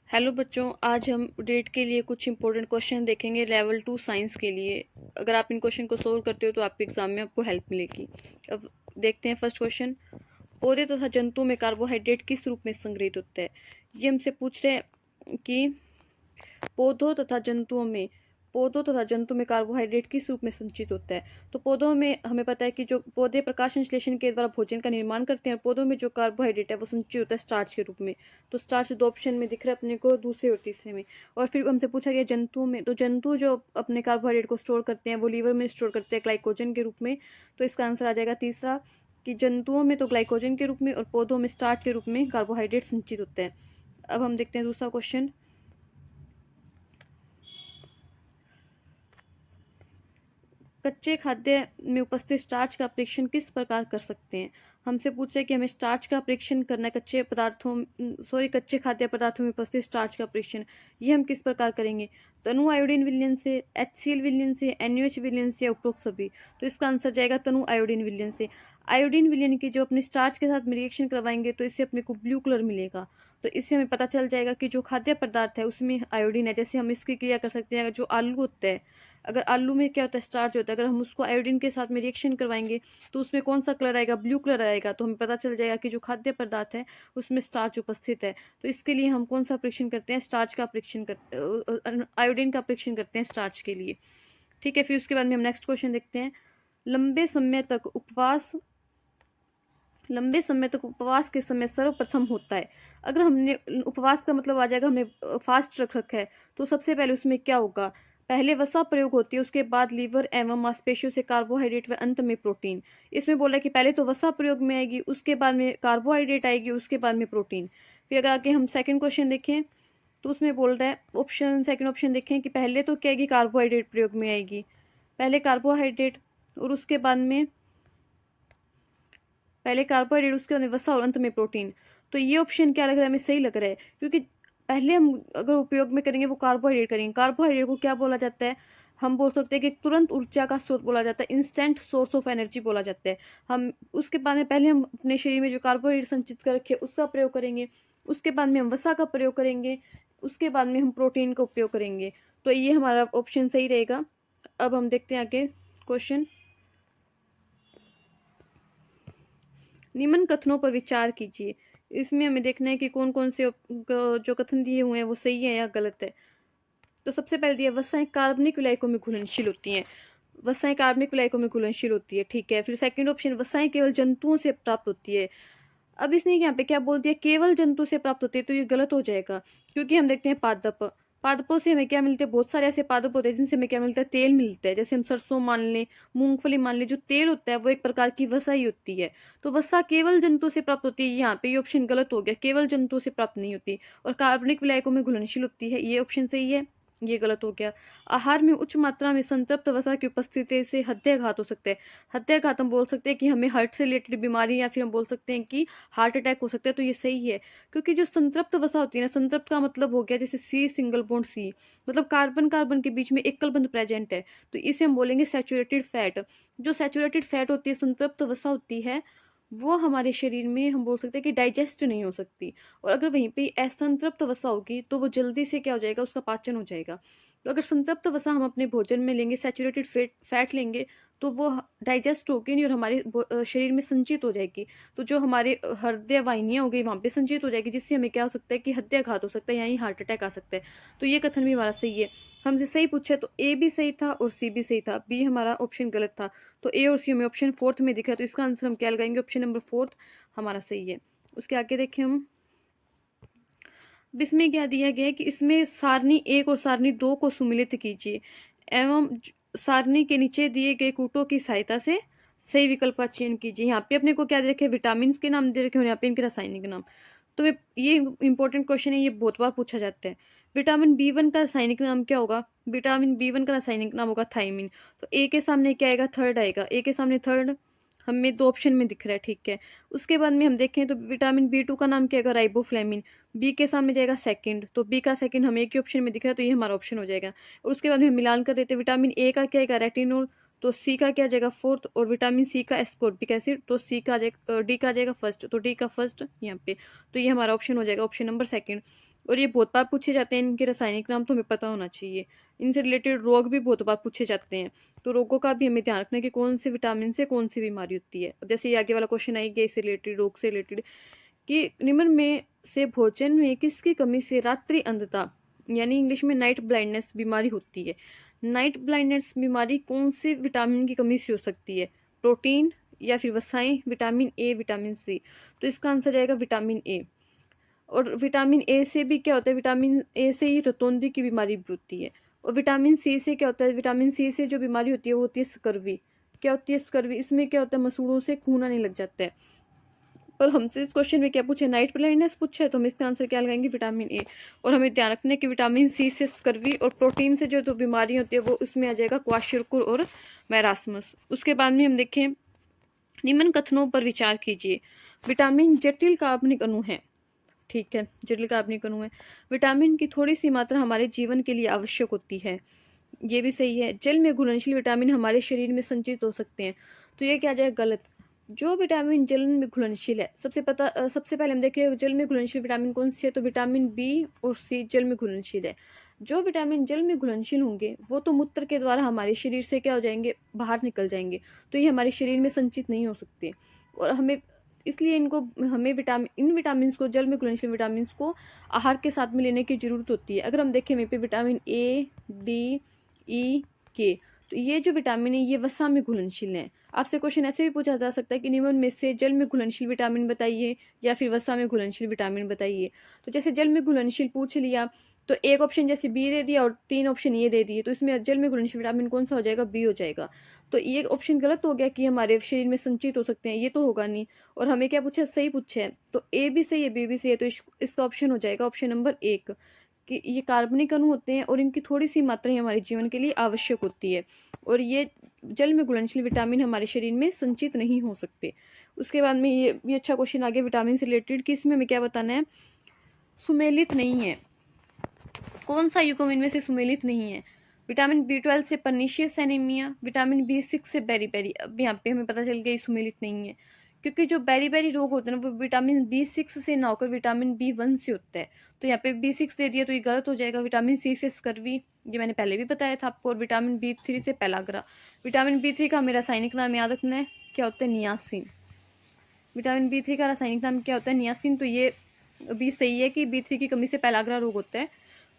Hello बच्चों, आज हम डेट के लिए कुछ इंपॉर्टेंट क्वेश्चन देखेंगे लेवल 2 साइंस के लिए। अगर आप इन क्वेश्चन को सोल्व करते हो तो आपके एग्जाम में आपको हेल्प मिलेगी। अब देखते हैं फर्स्ट क्वेश्चन। पौधे तथा जंतुओं में कार्बोहाइड्रेट किस रूप में संग्रहित होता है? ये हमसे पूछ रहे हैं कि पौधों तथा जंतुओं में कार्बोहाइड्रेट किस रूप में संचित होता है। तो पौधों में हमें पता है कि जो पौधे प्रकाश संश्लेषण के द्वारा भोजन का निर्माण करते हैं, पौधों में जो कार्बोहाइड्रेट है वो संचित होता है स्टार्च के रूप में। तो स्टार्च दो ऑप्शन में दिख रहा है अपने को, दूसरे और तीसरे में। और फिर हमसे पूछा गया जंतुओं में, तो जंतु जो अपने कार्बोहाइड्रेट को स्टोर करते हैं वो लीवर में स्टोर करते हैं ग्लाइकोजन के रूप में। तो इसका आंसर आ जाएगा तीसरा, कि जंतुओं में तो ग्लाइकोजन के रूप में और पौधों में स्टार्च के रूप में कार्बोहाइड्रेट संचित होते हैं। अब हम देखते हैं दूसरा क्वेश्चन। कच्चे खाद्य में उपस्थित स्टार्च का परीक्षण किस प्रकार कर सकते हैं? हमसे पूछा है कि हमें स्टार्च का परीक्षण करना है, कच्चे खाद्य पदार्थों में उपस्थित स्टार्च का परीक्षण। ये हम किस प्रकार करेंगे? तनु आयोडीन विलयन से, HCl विलयन से, NaOH विलयन से या उपरोक्त सभी। तो इसका आंसर जाएगा तनु आयोडीन विलयन से। आयोडीन विलयन की जो अपने स्टार्च के साथ रिएक्शन करवाएंगे तो इससे अपने को ब्लू कलर मिलेगा। तो इससे हमें पता चल जाएगा कि जो खाद्य पदार्थ है उसमें आयोडीन है। जैसे हम इसकी क्रिया कर सकते हैं, जो आलू होता है, अगर आलू में क्या होता है, स्टार्च होता है, अगर हम उसको आयोडीन के साथ में रिएक्शन करवाएंगे तो उसमें कौन सा कलर आएगा? ब्लू कलर आएगा। तो हमें पता चल जाएगा कि जो खाद्य पदार्थ है उसमें स्टार्च उपस्थित है। तो इसके लिए हम कौन सा परीक्षण करते हैं? स्टार्च का परीक्षण करते, आयोडीन का परीक्षण करते हैं स्टार्च के लिए। ठीक है, फिर उसके बाद में हम नेक्स्ट क्वेश्चन देखते हैं। लंबे समय तक उपवास के समय सर्वप्रथम होता है। अगर हमने उपवास का मतलब आ जाएगा हमने फास्ट रख रखा है, तो सबसे पहले उसमें क्या होगा? पहले वसा प्रयोग होती है, उसके बाद लीवर एवं मांसपेशियों से कार्बोहाइड्रेट व अंत में प्रोटीन। इसमें बोला है कि पहले तो वसा प्रयोग में आएगी, उसके बाद में कार्बोहाइड्रेट आएगी, उसके बाद में प्रोटीन। फिर अगर आगे हम सेकंड क्वेश्चन देखें तो उसमें बोल रहा है सेकंड ऑप्शन देखें कि पहले तो क्या आएगी? कार्बोहाइड्रेट प्रयोग में आएगी, पहले कार्बोहाइड्रेट और उसके बाद में पहले कार्बोहाइड्रेट, उसके बाद में वसा और अंत में प्रोटीन। तो ये ऑप्शन क्या लग रहा है? हमें सही लग रहा है, क्योंकि पहले हम अगर उपयोग में करेंगे वो कार्बोहाइड्रेट करेंगे। कार्बोहाइड्रेट को क्या बोला जाता है? हम बोल सकते हैं कि तुरंत ऊर्जा का स्रोत बोला जाता है, इंस्टेंट सोर्स ऑफ एनर्जी बोला जाता है। हम उसके बाद में पहले हम अपने शरीर में जो कार्बोहाइड्रेट संचित कर रखे उसका प्रयोग करेंगे, उसके बाद में हम वसा का प्रयोग करेंगे, उसके बाद में हम प्रोटीन का उपयोग करेंगे। तो ये हमारा ऑप्शन सही रहेगा। अब हम देखते हैं आगे क्वेश्चन। निम्न कथनों पर विचार कीजिए। इसमें हमें देखना है कि कौन कौन से जो कथन दिए हुए हैं वो सही है या गलत है। तो सबसे पहले दिया वसाएं कार्बनिक विलायकों में घुलनशील होती हैं। वसाएं कार्बनिक विलायकों में घुलनशील होती है, ठीक है। फिर सेकंड ऑप्शन, वसाएं केवल जंतुओं से प्राप्त होती है। अब इसने यहाँ पे क्या बोल दिया? केवल जंतु से प्राप्त होती है, तो ये गलत हो जाएगा, क्योंकि हम देखते हैं पादप, पादपों से हमें क्या मिलते हैं? बहुत सारे ऐसे पादप होते हैं जिनसे हमें क्या मिलता है? तेल मिलता है। जैसे हम सरसों मान लें, मूंगफली मान लें, जो तेल होता है वो एक प्रकार की वसा ही होती है। तो वसा केवल जंतु से प्राप्त होती है, यहाँ पे ये ऑप्शन गलत हो गया, केवल जंतु से प्राप्त नहीं होती। और कार्बनिक विलायकों में घुलनशील होती है, ये ऑप्शन सही है, ये गलत हो गया। आहार में उच्च मात्रा में संतृप्त वसा की उपस्थिति से हृदयाघात हो सकता है। हृदयाघात हम बोल सकते हैं कि हमें हार्ट से रिलेटेड बीमारी, या फिर हम बोल सकते हैं कि हार्ट अटैक हो सकता है। तो ये सही है, क्योंकि जो संतृप्त वसा होती है ना, संतृप्त का मतलब हो गया जैसे सी सिंगल बॉन्ड सी, मतलब कार्बन कार्बन के बीच में एकल बंध प्रेजेंट है, तो इसे हम बोलेंगे सैचुरेटेड फैट। जो सैचुरेटेड फैट होती है, संतृप्त वसा होती है, वो हमारे शरीर में हम बोल सकते हैं कि डाइजेस्ट नहीं हो सकती। और अगर वहीं पे असंतृप्त वसा होगी तो वो जल्दी से क्या हो जाएगा? उसका पाचन हो जाएगा। तो अगर संतृप्त वसा हम अपने भोजन में लेंगे, सैचुरेटेड फैट लेंगे, तो वो डाइजेस्ट होगी नहीं और हमारे शरीर में संचित हो जाएगी। तो जो हमारे हृदय वाहिनियां हो गई वहां पे संचित हो जाएगी, जिससे हमें क्या हो सकता है कि हृदयाघात हो सकता है, यानी हार्ट अटैक आ सकता है। तो ये कथन भी हमारा सही है। हमसे सही पूछे तो ए भी सही था और सी भी सही था, बी हमारा ऑप्शन गलत था। तो ए और सी में ऑप्शन फोर्थ में दिखा है, तो इसका आंसर हम क्या लगाएंगे? ऑप्शन नंबर फोर्थ हमारा सही है। उसके आगे देखें हम, इसमें क्या दिया गया है कि इसमें सारणी 1 और सारणी 2 को सुमिलित कीजिए एवं सारणी के नीचे दिए गए कूटों की सहायता से सही विकल्प का चयन कीजिए। यहाँ पे अपने को क्या दे रखे? विटामिन के नाम दे रखे हैं, यहाँ पे इनके रासायनिक नाम। तो ये इंपॉर्टेंट क्वेश्चन है, ये बहुत बार पूछा जाता है। विटामिन B1 का रासायनिक नाम क्या होगा? विटामिन B1 का रासायनिक नाम होगा थायमिन। तो ए के सामने क्या आएगा? थर्ड आएगा। ए के सामने थर्ड हमें दो ऑप्शन में दिख रहा है, ठीक है। उसके बाद में हम देखें तो विटामिन B2 का नाम क्या आएगा? राइबोफ्लेविन। बी के सामने जाएगा सेकंड, तो बी का सेकंड हमें एक ही ऑप्शन में दिख रहा है, तो ये हमारा ऑप्शन हो जाएगा। और उसके बाद में हम मिलान कर देते हैं, विटामिन ए का क्या आएगा? रेटिनोल। तो सी का क्या जाएगा? फोर्थ। और विटामिन सी का एस्कॉर्बिक एसिड, तो सी का जाएगा, डी का जाएगा फर्स्ट, तो डी का फर्स्ट यहाँ पे। तो ये हमारा ऑप्शन हो जाएगा ऑप्शन नंबर सेकंड। और ये बहुत बार पूछे जाते हैं, इनके रासायनिक नाम तो हमें पता होना चाहिए। इनसे रिलेटेड रोग भी बहुत बार पूछे जाते हैं, तो रोगों का भी हमें ध्यान रखना है कि कौन से विटामिन से कौन सी बीमारी होती है। जैसे ये आगे वाला क्वेश्चन आएगा इससे रिलेटेड, रोग से रिलेटेड, कि निम्न में से भोजन में किसकी कमी से रात्रि अंधता यानी इंग्लिश में नाइट ब्लाइंडनेस बीमारी होती है। नाइट ब्लाइंडनेस बीमारी कौन से विटामिन की कमी से हो सकती है? प्रोटीन या फिर वसाएं, विटामिन ए, विटामिन सी। तो इसका आंसर जाएगा विटामिन ए। और विटामिन ए से भी क्या होता है, विटामिन ए से ही रतौंधी की बीमारी भी होती है। और विटामिन सी से क्या होता है, विटामिन सी से जो बीमारी होती है वो होती है स्कर्वी। क्या होती है स्कर्वी? इसमें क्या होता है, मसूड़ों से खून आने लग जाता है। पर हमसे इस क्वेश्चन में क्या पूछे, नाइट ब्लाइंडनेस पूछा है, तो हम इसका आंसर क्या लगाएंगे, विटामिन ए। और हमें ध्यान रखना है कि विटामिन सी से स्कर्वी, और प्रोटीन से जो बीमारी होती है वो उसमें आ जाएगा क्वाशरकुर और मैरास्मस। उसके बाद में हम देखें, निम्न कथनों पर विचार कीजिए। विटामिन जटिल कार्बनिक अणु है, ठीक है, जटिल कार्बनिक अणु है। विटामिन की थोड़ी सी मात्रा हमारे जीवन के लिए आवश्यक होती है, ये भी सही है। जल में घुलनशील विटामिन हमारे शरीर में संचित हो सकते हैं, तो ये क्या जाए, गलत। जो विटामिन जल में घुलनशील है, सबसे पहले हम देखें जल में घुलनशील विटामिन कौन सी है, तो विटामिन बी और सी जल में घुलनशील है। जो विटामिन जल में घुलनशील होंगे वो तो मूत्र के द्वारा हमारे शरीर से क्या हो जाएंगे, बाहर निकल जाएंगे, तो ये हमारे शरीर में संचित नहीं हो सकते। और हमें इसलिए हमें इन विटामिन को, जल में घुलनशील विटामिन को आहार के साथ में लेने की जरूरत होती है। अगर हम देखें वहीं पे विटामिन ए, डी, ई, के, तो ये जो विटामिन है ये वसा में घुलनशील है। आपसे क्वेश्चन ऐसे भी पूछा जा सकता है कि निम्न में से जल में घुलनशील विटामिन बताइए या फिर वसा में घुलनशील विटामिन बताइए। तो जैसे जल में घुलनशील पूछ लिया तो एक ऑप्शन जैसे बी दे दिया और 3 ऑप्शन ये दे दिए, तो इसमें जल में घुलनशील विटामिन कौन सा हो जाएगा, बी हो जाएगा। तो ये ऑप्शन गलत हो गया कि हमारे शरीर में संचित हो सकते हैं, ये तो होगा नहीं। और हमें क्या पूछा, सही पूछा है, तो ए भी सही है, बी भी सही है, तो इसका ऑप्शन हो जाएगा ऑप्शन नंबर 1 कि ये कार्बनिक अणु होते हैं और इनकी थोड़ी सी मात्रा ही हमारे जीवन के लिए आवश्यक होती है, और ये जल में घुलनशील विटामिन हमारे शरीर में संचित नहीं हो सकते। उसके बाद में ये भी अच्छा क्वेश्चन आ गया विटामिन से रिलेटेड कि इसमें हमें क्या बताना है, सुमेलित नहीं है। कौन सा युग्म इनमें से सुमेलित नहीं है? विटामिन बी 12 से पर्नीशियस एनीमिया, विटामिन बी 6 से बेरी। अब यहाँ पे हमें पता चल गया सुमेलित नहीं है, क्योंकि जो बेरी रोग होते हैं ना वो विटामिन बी 6 से ना होकर विटामिन बी 1 से होता है। तो यहाँ पे बी 6 दे दिया तो ये गलत हो जाएगा। विटामिन सी से स्कर्वी, ये मैंने पहले भी बताया था आपको। और विटामिन बी 3 से पेलाग्रा। विटामिन बी 3 का मेरा रासायनिक नाम याद रखना है, क्या होता है, नियासिन। विटामिन बी 3 का रासायनिक नाम क्या होता है, नियासिन। तो ये भी सही है कि बी 3 की कमी से पेलाग्रा रोग होता है,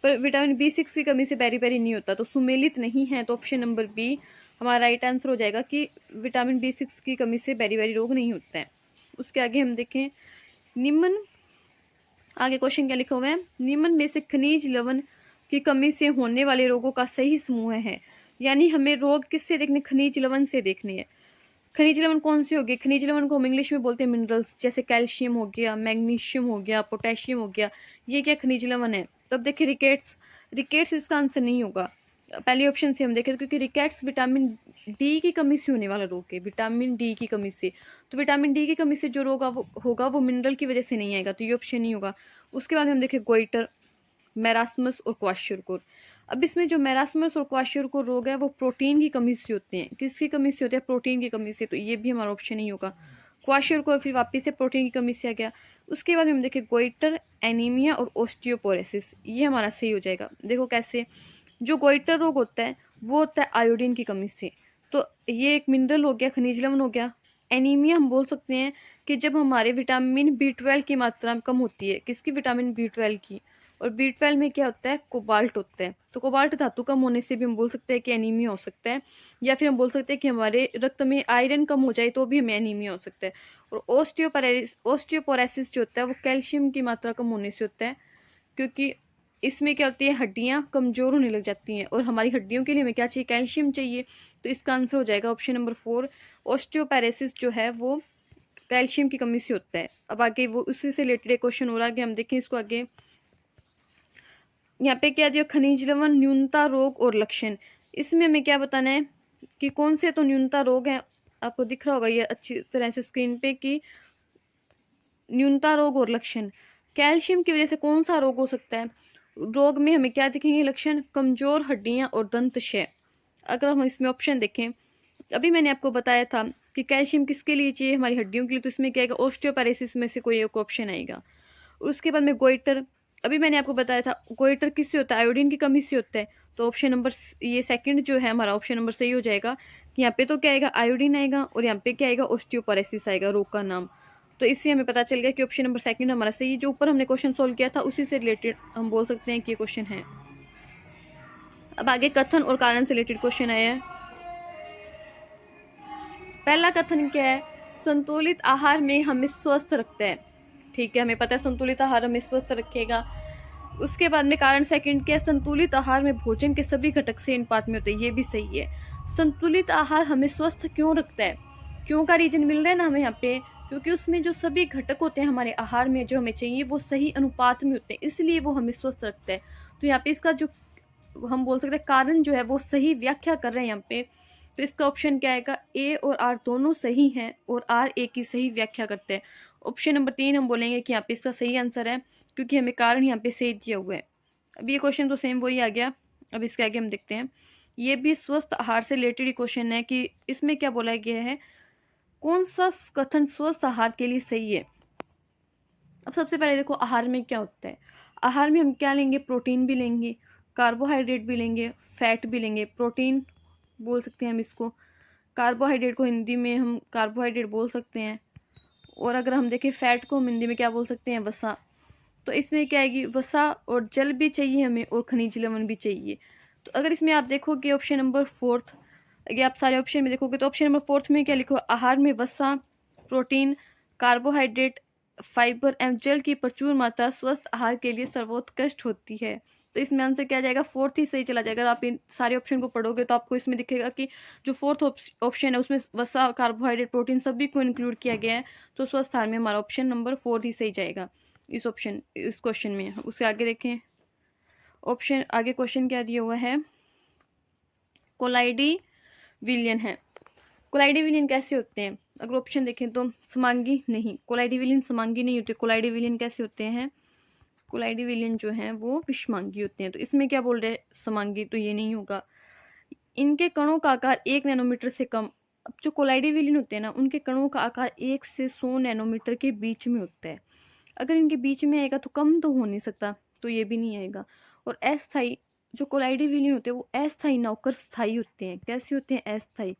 पर विटामिन बी 6 की कमी से बेरी नहीं होता। तो सुमेलित नहीं है, तो ऑप्शन नंबर बी हमारा राइट आंसर हो जाएगा कि विटामिन बी 6 की कमी से बेरी रोग नहीं होता है। उसके आगे हम देखें, निम्न, आगे क्वेश्चन क्या लिखा हुआ है, निम्न में से खनिज लवण की कमी से होने वाले रोगों का सही समूह है। यानी हमें रोग किससे देखने, खनिज लवण से देखने हैं। खनिज लवण कौन से हो गए, खनिज लवण को हम इंग्लिश में बोलते हैं मिनरल्स, जैसे कैल्शियम हो गया, मैग्नीशियम हो गया, पोटेशियम हो गया, ये क्या खनिज लवण है। तब देखिए रिकेट्स इसका आंसर नहीं होगा पहले ऑप्शन से हम देखें, क्योंकि रिकेट्स विटामिन डी की कमी से होने वाला रोग है, विटामिन डी की कमी से। तो विटामिन डी की कमी से जो रोग होगा वो मिनरल की वजह से नहीं आएगा, तो ये ऑप्शन नहीं होगा। उसके बाद हम देखें गोइटर, मैरास्मस और क्वाशरकोर। अब इसमें जो मैरास्मस और क्वाशरकोर रोग है वो प्रोटीन की कमी से होते हैं। किसकी कमी से होते हैं, प्रोटीन की कमी से, तो ये भी हमारा ऑप्शन नहीं होगा। क्वाशरकोर फिर वापस से प्रोटीन की कमी से आ गया। उसके बाद हम देखें गोइटर, एनीमिया और ओस्टियोपोरोसिस, ये हमारा सही हो जाएगा। देखो कैसे, जो गोइटर रोग होता है वो होता है आयोडीन की कमी से, तो ये एक मिनरल हो गया, खनिज लवण हो गया। एनीमिया हम बोल सकते हैं कि जब हमारे विटामिन बी 12 की मात्रा कम होती है, किसकी, विटामिन बी 12 की। और बी 12 में क्या होता है, कोबाल्ट होता है, तो कोबाल्ट धातु कम होने से भी हम बोल सकते हैं कि एनीमिया हो सकता है। या फिर हम बोल सकते हैं कि हमारे रक्त में आयरन कम हो जाए तो भी हमें एनीमिया हो सकता है। और ओस्टियोपोरोसिस जो होता है वो कैल्शियम की मात्रा कम होने से होता है, क्योंकि इसमें क्या होती है, हड्डियां कमजोर होने लग जाती हैं, और हमारी हड्डियों के लिए हमें क्या चाहिए, कैल्शियम चाहिए। तो इसका आंसर हो जाएगा ऑप्शन नंबर 4, ओस्टियोपोरोसिस जो है वो कैल्शियम की कमी से होता है। अब आगे वो उसी से रिलेटेड क्वेश्चन हो रहा है, हम देखें इसको आगे। यहाँ पे क्या दिया, खनिज लवण न्यूनता रोग और लक्षण। इसमें हमें क्या बताना है कि कौन से तो न्यूनता रोग है, आपको दिख रहा होगा ये अच्छी तरह से स्क्रीन पे कि न्यूनता रोग और लक्षण। कैल्शियम की वजह से कौन सा रोग हो सकता है, रोग में हमें क्या दिखेंगे लक्षण, कमजोर हड्डियां और दंत क्षय। अगर हम इसमें ऑप्शन देखें, अभी मैंने आपको बताया था कि कैल्शियम किसके लिए चाहिए, हमारी हड्डियों के लिए, तो इसमें क्या आएगा, ओस्टियोपोरोसिस में से कोई एक ऑप्शन आएगा। उसके बाद में गोइटर, अभी मैंने आपको बताया था गोइटर किससे होता है, आयोडीन की कमी से होता है। तो ऑप्शन नंबर ये सेकंड जो है हमारा ऑप्शन नंबर सही हो जाएगा। यहाँ पे तो क्या आएगा, आयोडीन आएगा, और यहाँ पे क्या आएगा, ऑस्टियोपोरोसिस आएगा, रोग का नाम। तो इससे हमें पता चल गया कि ऑप्शन नंबर सेकंड हमारा सही है। जो ऊपर हमने क्वेश्चन सोल्व किया था उसी से रिलेटेड हम बोल सकते हैं कि ये क्वेश्चन है। अब आगे कथन और कारण से रिलेटेड क्वेश्चन आया है। पहला कथन क्या है, संतुलित आहार में हमें स्वस्थ रखता है। ठीक है, हमें पता है संतुलित आहार हमें स्वस्थ रखेगा। उसके बाद में कारण सेकंड क्या है, संतुलित आहार में भोजन के सभी घटक से अनुपात में होते हैं। ये भी सही है। संतुलित आहार हमें स्वस्थ क्यों रखता है, क्यों का रीजन मिल रहा है ना हमें यहाँ पे, क्योंकि उसमें जो सभी घटक होते हैं हमारे आहार में जो हमें चाहिए वो सही अनुपात में होते हैं, इसलिए वो हमें स्वस्थ रखता है। तो यहाँ पे इसका जो हम बोल सकते हैं कारण जो है वो सही व्याख्या कर रहे हैं यहाँ पे। तो इसका ऑप्शन क्या आएगा, ए और आर दोनों सही हैं और आर ए की सही व्याख्या करते हैं। ऑप्शन नंबर 3 हम बोलेंगे कि यहाँ पे इसका सही आंसर है, क्योंकि हमें कारण यहाँ पे सही दिया हुआ है। अब ये क्वेश्चन तो सेम वही आ गया। अब इसके आगे हम देखते हैं, ये भी स्वस्थ आहार से रिलेटेड ही क्वेश्चन है कि इसमें क्या बोला गया है, कौन सा कथन स्वस्थ आहार के लिए सही है। अब सबसे पहले देखो आहार में क्या होता है। आहार में हम क्या लेंगे, प्रोटीन भी लेंगे, कार्बोहाइड्रेट भी लेंगे, फैट भी लेंगे। प्रोटीन बोल सकते हैं हम इसको, कार्बोहाइड्रेट को हिंदी में हम कार्बोहाइड्रेट बोल सकते हैं, और अगर हम देखें फैट को हम हिंदी में क्या बोल सकते हैं, वसा। तो इसमें क्या आएगी, वसा, और जल भी चाहिए हमें, और खनिज लवण भी चाहिए। तो अगर इसमें आप देखोगे ऑप्शन नंबर फोर्थ, अगर आप सारे ऑप्शन में देखोगे तो ऑप्शन नंबर फोर्थ में क्या लिखो, आहार में वसा, प्रोटीन, कार्बोहाइड्रेट, फाइबर एवं जल की प्रचुर मात्रा स्वस्थ आहार के लिए सर्वोत्कृष्ट होती है। तो इसमें आंसर क्या जाएगा, फोर्थ ही सही चला जाएगा। अगर आप इन सारे ऑप्शन को पढ़ोगे तो आपको इसमें दिखेगा कि जो फोर्थ ऑप्शन है उसमें वसा, कार्बोहाइड्रेट, प्रोटीन सभी को इंक्लूड किया गया है। तो स्वस्थ आहार में हमारा ऑप्शन नंबर 4 ही सही जाएगा इस क्वेश्चन में। उसके आगे देखें, ऑप्शन आगे क्वेश्चन क्या दिया हुआ है, कोलाइडी विलियन है। कोलाइडी विलियन कैसे होते हैं, अगर ऑप्शन देखें तो समांगी नहीं, कोलाइडी विलियन समांगी नहीं होते। कोलाइडी विलियन कैसे होते हैं, कोलाइडी विलियन जो हैं वो विषमांगी होते हैं। तो इसमें क्या बोल रहे हैं, समांगी, तो ये नहीं होगा। इनके कणों का आकार 1 नैनोमीटर से कम। अब जो कोलाइडी विलियन होते हैं ना, उनके कणों का आकार 1 से 100 नैनोमीटर के बीच में होता है। अगर इनके बीच में आएगा तो कम तो हो नहीं सकता, तो ये भी नहीं आएगा। और अस्थायी, जो कोलाइडी विलीन होते हैं वो अस्थायी ना होकर स्थायी होते हैं। कैसे होते हैं, अस्थायी।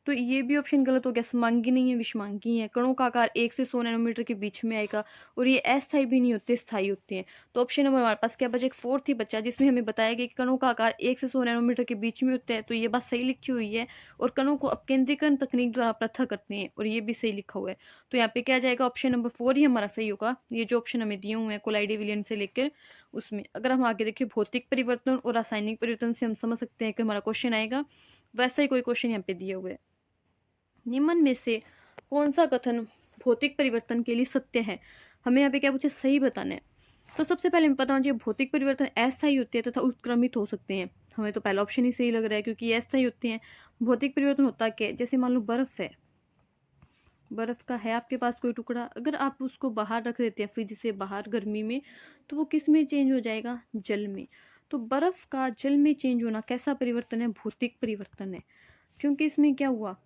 तो ये भी ऑप्शन गलत हो गया, समांगी नहीं है, विषमांगी है। कणों का आकार 1 से 100 नैनोमीटर के बीच में आएगा, और ये अस्थायी भी नहीं होते, स्थायी होते हैं। तो ऑप्शन नंबर हमारे पास क्या बचा, एक फोर्थ ही बचा, जिसमें हमें बताया गया कि कणों का आकार 1 से 100 नैनोमीटर के बीच में होता है। तो ये बात सही लिखी हुई है, और कणों को अपकेंद्रीकरण तकनीक द्वारा पृथक करते हैं, और ये भी सही लिखा हुआ है। तो यहाँ पे क्या जाएगा, ऑप्शन नंबर 4 ही हमारा सही होगा। ये जो ऑप्शन हमें दिए हुए हैं कोलाइडी विलियन से लेकर उसमें। अगर हम आगे देखिए, भौतिक परिवर्तन और रासायनिक परिवर्तन से हम समझ सकते हैं कि हमारा क्वेश्चन आएगा, वैसा ही कोई क्वेश्चन यहाँ पे दिया हुआ है। निम्न में से कौन सा कथन भौतिक परिवर्तन के लिए सत्य है। हमें यहाँ पे क्या पूछे, सही बताना है। तो सबसे पहले हमें पता होना चाहिए भौतिक परिवर्तन अस्थायी होते हैं तथा उत्क्रमित हो सकते हैं। हमें तो पहला ऑप्शन ही सही लग रहा है, क्योंकि ये अस्थायी होते हैं। भौतिक परिवर्तन होता क्या है, जैसे मान लो बर्फ है, बर्फ का है आपके पास कोई टुकड़ा, अगर आप उसको बाहर रख देते हैं फ्रिज से बाहर गर्मी में, तो वो किस में चेंज हो जाएगा, जल में। तो बर्फ का जल में चेंज होना कैसा परिवर्तन है, भौतिक परिवर्तन है। क्योंकि इसमें क्या हुआ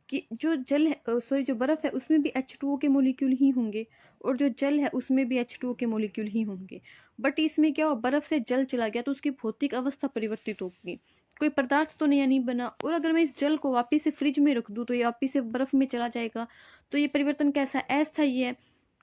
कि जो जल है, सॉरी जो बर्फ है उसमें भी H2O के मोलिक्यूल ही होंगे, और जो जल है उसमें भी H2O के मोलिक्यूल ही होंगे। बट इसमें क्या हुआ, बर्फ से जल चला गया तो उसकी भौतिक अवस्था परिवर्तित होगी, कोई पदार्थ तो नया नहीं बना। और अगर मैं इस जल को वापिस से फ्रिज में रख दूँ तो ये वापिस से बर्फ में चला जाएगा। तो ये परिवर्तन कैसा है, अस्थायी है,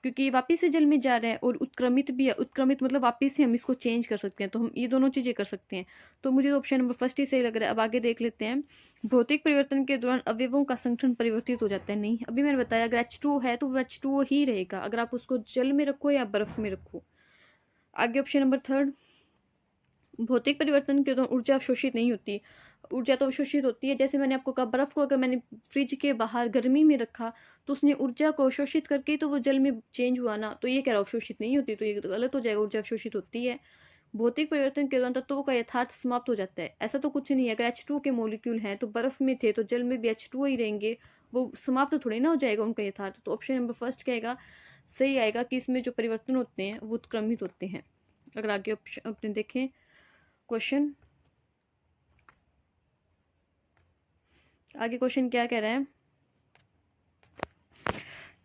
क्योंकि ये वापिस से जल में जा रहा है। और उत्क्रमित भी है, उत्क्रमित मतलब वापिस से हम इसको चेंज कर सकते हैं। तो हम ये दोनों चीज़ें कर सकते हैं। तो मुझे तो ऑप्शन नंबर फर्स्ट ही सही लग रहा है। अब आगे देख लेते हैं, भौतिक परिवर्तन के दौरान अवयवों का संगठन परिवर्तित हो जाता है। नहीं, अभी मैंने बताया अगर H2O है तो वो H2O ही रहेगा, अगर आप उसको जल में रखो या बर्फ में रखो। आगे ऑप्शन नंबर थर्ड, भौतिक परिवर्तन के दौरान ऊर्जा अवशोषित नहीं होती। ऊर्जा तो अवशोषित होती है, जैसे मैंने आपको कहा बर्फ को अगर मैंने फ्रिज के बाहर गर्मी में रखा तो उसने ऊर्जा को अवशोषित करके तो वो जल में चेंज हुआ ना, तो ये कह रहा अवशोषित नहीं होती, तो ये गलत हो जाएगा, ऊर्जा अवशोषित होती है। भौतिक परिवर्तन के दौरान तत्वों का यथार्थ समाप्त हो जाता है, ऐसा तो कुछ नहीं है। अगर H2O के मॉलिक्यूल हैं तो बर्फ में थे तो जल में भी H2O ही रहेंगे, वो समाप्त तो थोड़ी ना हो जाएगा उनका यथार्थ। तो ऑप्शन नंबर फर्स्ट क्या आएगा, सही आएगा कि इसमें जो परिवर्तन होते हैं वो उत्क्रमित होते हैं। अगर आगे ऑप्शन अपने देखें क्वेश्चन, आगे क्वेश्चन क्या कह रहा है,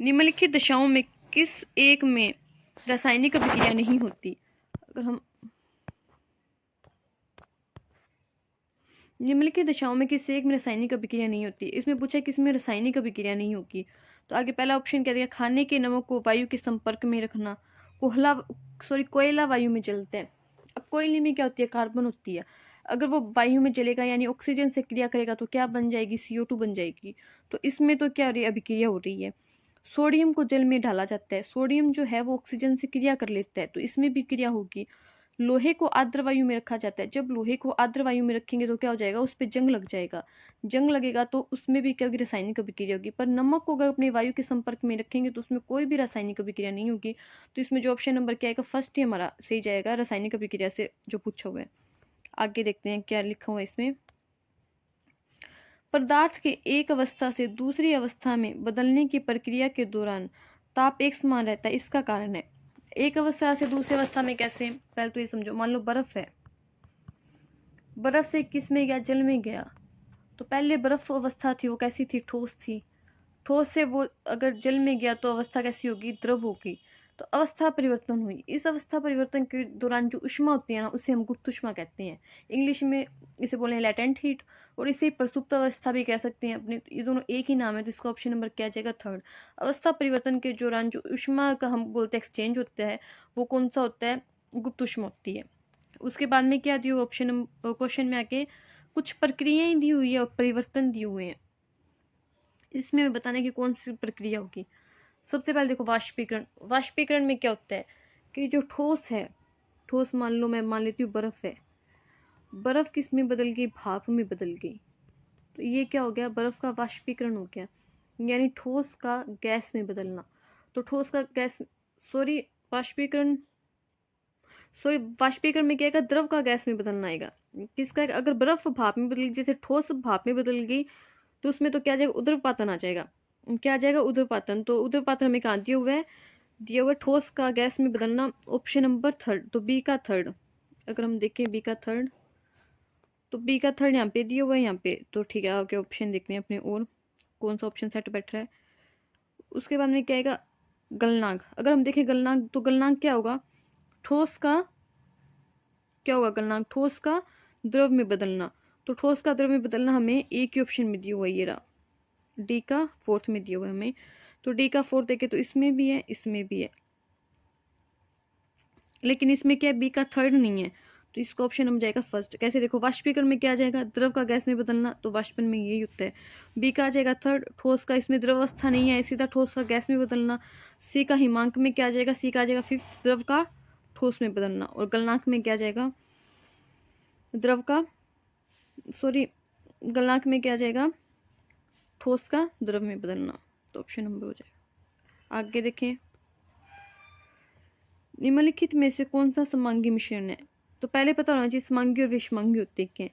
निम्नलिखित दशाओं में किस एक में रासायनिक अभिक्रिया नहीं होती। अगर हम निम्नलिखित दशाओं में किसी एक में रासायनिक अभिक्रिया नहीं होती, इसमें पूछा किस में रासायनिक अभिक्रिया नहीं होगी। तो आगे पहला ऑप्शन क्या दिया, खाने के नमक को वायु के संपर्क में रखना, कोयला वायु में जलते हैं। अब कोयले में क्या होती है, कार्बन होती है, अगर वो वायु में जलेगा यानी ऑक्सीजन से क्रिया करेगा तो क्या बन जाएगी, CO2 बन जाएगी। तो इसमें तो क्या हो रही है, अभिक्रिया हो रही है। सोडियम को जल में डाला जाता है, सोडियम जो है वो ऑक्सीजन से क्रिया कर लेता है, तो इसमें भी क्रिया होगी। लोहे को आर्द्र वायु में रखा जाता है, जब लोहे को आर्द्र वायु में रखेंगे तो क्या हो जाएगा, उस पर जंग लग जाएगा, जंग लगेगा तो उसमें भी क्या होगी, रासायनिक अभिक्रिया होगी। पर नमक को अगर अपने वायु के संपर्क में रखेंगे तो उसमें कोई भी रासायनिक अभिक्रिया नहीं होगी। तो इसमें जो ऑप्शन नंबर क्या आएगा, फर्स्ट ही हमारा सही जाएगा, रासायनिक अभिक्रिया से जो पूछा हुआ है। आगे देखते हैं क्या लिखा हुआ है इसमें। पदार्थ के एक अवस्था से दूसरी अवस्था में बदलने की प्रक्रिया के दौरान ताप एक समान रहता है, इसका कारण है। एक अवस्था से दूसरी अवस्था में कैसे, पहले तो ये समझो, मान लो बर्फ है, बर्फ से किस में गया, जल में गया। तो पहले बर्फ अवस्था थी वो कैसी थी, ठोस थी, ठोस से वो अगर जल में गया तो अवस्था कैसी होगी, द्रव होगी। तो अवस्था परिवर्तन हुई, इस अवस्था परिवर्तन के दौरान जो ऊष्मा होती है ना, उसे हम गुप्त ऊष्मा कहते हैं, इंग्लिश में इसे बोले लैटेंट हीट, और इसे प्रसुप्त अवस्था भी कह सकते हैं अपने, ये दोनों एक ही नाम है। तो इसका ऑप्शन नंबर क्या जाएगा, थर्ड। अवस्था परिवर्तन के दौरान जो ऊष्मा का हम बोलते हैं एक्सचेंज होता है, वो कौन सा होता है, गुप्त ऊष्मा होती है। उसके बाद में क्या दिया ऑप्शन क्वेश्चन में आके, कुछ प्रक्रियाएं दी हुई है और परिवर्तन दिए हुए हैं, इसमें बताने की कौन सी प्रक्रिया होगी। सबसे पहले देखो वाष्पीकरण, वाष्पीकरण में क्या होता है कि जो ठोस है, ठोस मान लो मैं मान लेती हूँ बर्फ है, बर्फ किस में बदल गई, भाप में बदल गई, तो ये क्या हो गया, बर्फ का वाष्पीकरण हो गया, यानी ठोस का गैस में बदलना। तो ठोस का गैस, वाष्पीकरण में क्या आएगा, द्रव का गैस में बदलना आएगा। किसका, अगर बर्फ भाप में बदल गई, जैसे ठोस भाप में बदल गई, तो उसमें तो क्या आ जाएगा, उर्ध्वपातन आ जाएगा। क्या आ जाएगा, उर्ध्वपातन। तो उर्ध्वपातन हमें कहाँ दिया हुआ है, दिया हुआ ठोस का गैस में बदलना, ऑप्शन नंबर थर्ड, तो बी का थर्ड। अगर हम देखें बी का थर्ड, तो बी का थर्ड यहाँ पे दिया हुआ है, यहाँ पे तो ठीक है। आगे ऑप्शन देखते हैं अपने और कौन सा ऑप्शन सेट बैठ रहा है। उसके बाद में क्या आएगा, गलनांक। अगर हम देखें गलनांक, तो गलनांक क्या होगा, ठोस का क्या होगा, गलनांक ठोस का द्रव में बदलना। तो ठोस का द्रव में बदलना हमें एक ही ऑप्शन में दिया हुआ है, ये रहा, डी का फोर्थ में दिया हुआ है हमें। तो डी का फोर्थ देखे तो इसमें भी है, इसमें भी है, लेकिन इसमें क्या है, बी का थर्ड नहीं है, तो इसका ऑप्शन हम जाएगा फर्स्ट। कैसे, देखो वाष्पीकरण में क्या आ जाएगा, द्रव का गैस में बदलना, तो वाष्पन में यही होता है। बी का आ जाएगा थर्ड, ठोस का, इसमें द्रव अवस्था नहीं है, सीधा ठोस का गैस में बदलना। सी का हिमांक में क्या आ जाएगा, सी का आ जाएगा फिफ्थ, द्रव का ठोस में बदलना। और गलनांक में क्या आ जाएगा, द्रव का गलनांक में क्या आ जाएगा, ठोस का द्रव में बदलना। तो ऑप्शन नंबर हो जाएगा। आगे देखें, निम्नलिखित में से कौन सा समांगी मिश्रण है। तो पहले पता होना चाहिए समांगी और विषमांगी होते हैं।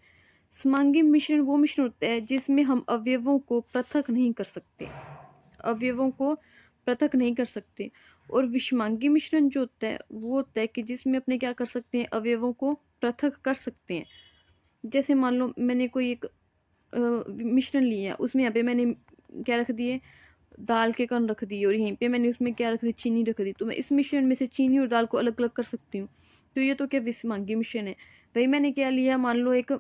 समांगी मिश्रण वो मिश्रण होता है जिसमें हम अवयवों को पृथक नहीं कर सकते, अवयवों को पृथक नहीं कर सकते। और विषमांगी मिश्रण जो होता है वो होता है कि जिसमें अपने क्या कर सकते हैं, अवयवों को पृथक कर सकते हैं। जैसे मान लो मैंने कोई एक मिश्रण लिया, उसमें यहाँ पे मैंने क्या रख दिए, दाल के कण रख दिए, और यहीं पे मैंने उसमें क्या रख दी, चीनी रख दी। तो मैं इस मिश्रण में से चीनी और दाल को अलग अलग कर सकती हूँ। तो ये तो क्या विषमांगी मिश्रण है। वही मैंने क्या लिया, मान लो एक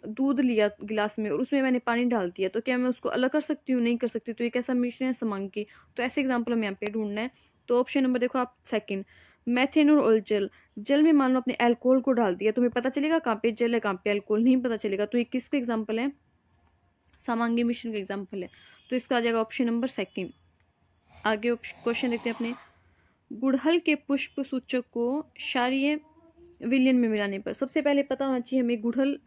दूध लिया गिलास में और उसमें मैंने पानी डाल दिया, तो क्या मैं उसको अलग कर सकती हूँ, नहीं कर सकती। तो ये कैसा मिश्रण है, समांगी। तो ऐसे एग्जाम्पल हमें यहाँ पे ढूंढना है। तो ऑप्शन नंबर देखो आप सेकंड, मैथेनॉल और जल। जल में मान लो अपने अल्कोहल को डाल दिया, तुम्हें पता चलेगा कहाँ पे जल है कहाँ पे अल्कोहल, नहीं पता चलेगा। तो ये किसका एग्जाम्पल है, समांगी मिश्रण का एग्जाम्पल है। तो इसका आ जाएगा ऑप्शन नंबर सेकंड। आगे क्वेश्चन देखते हैं अपने, गुड़हल के पुष्प सूचक को क्षारीय विलयन में मिलाने पर। सबसे पहले पता होना चाहिए हमें गुड़हल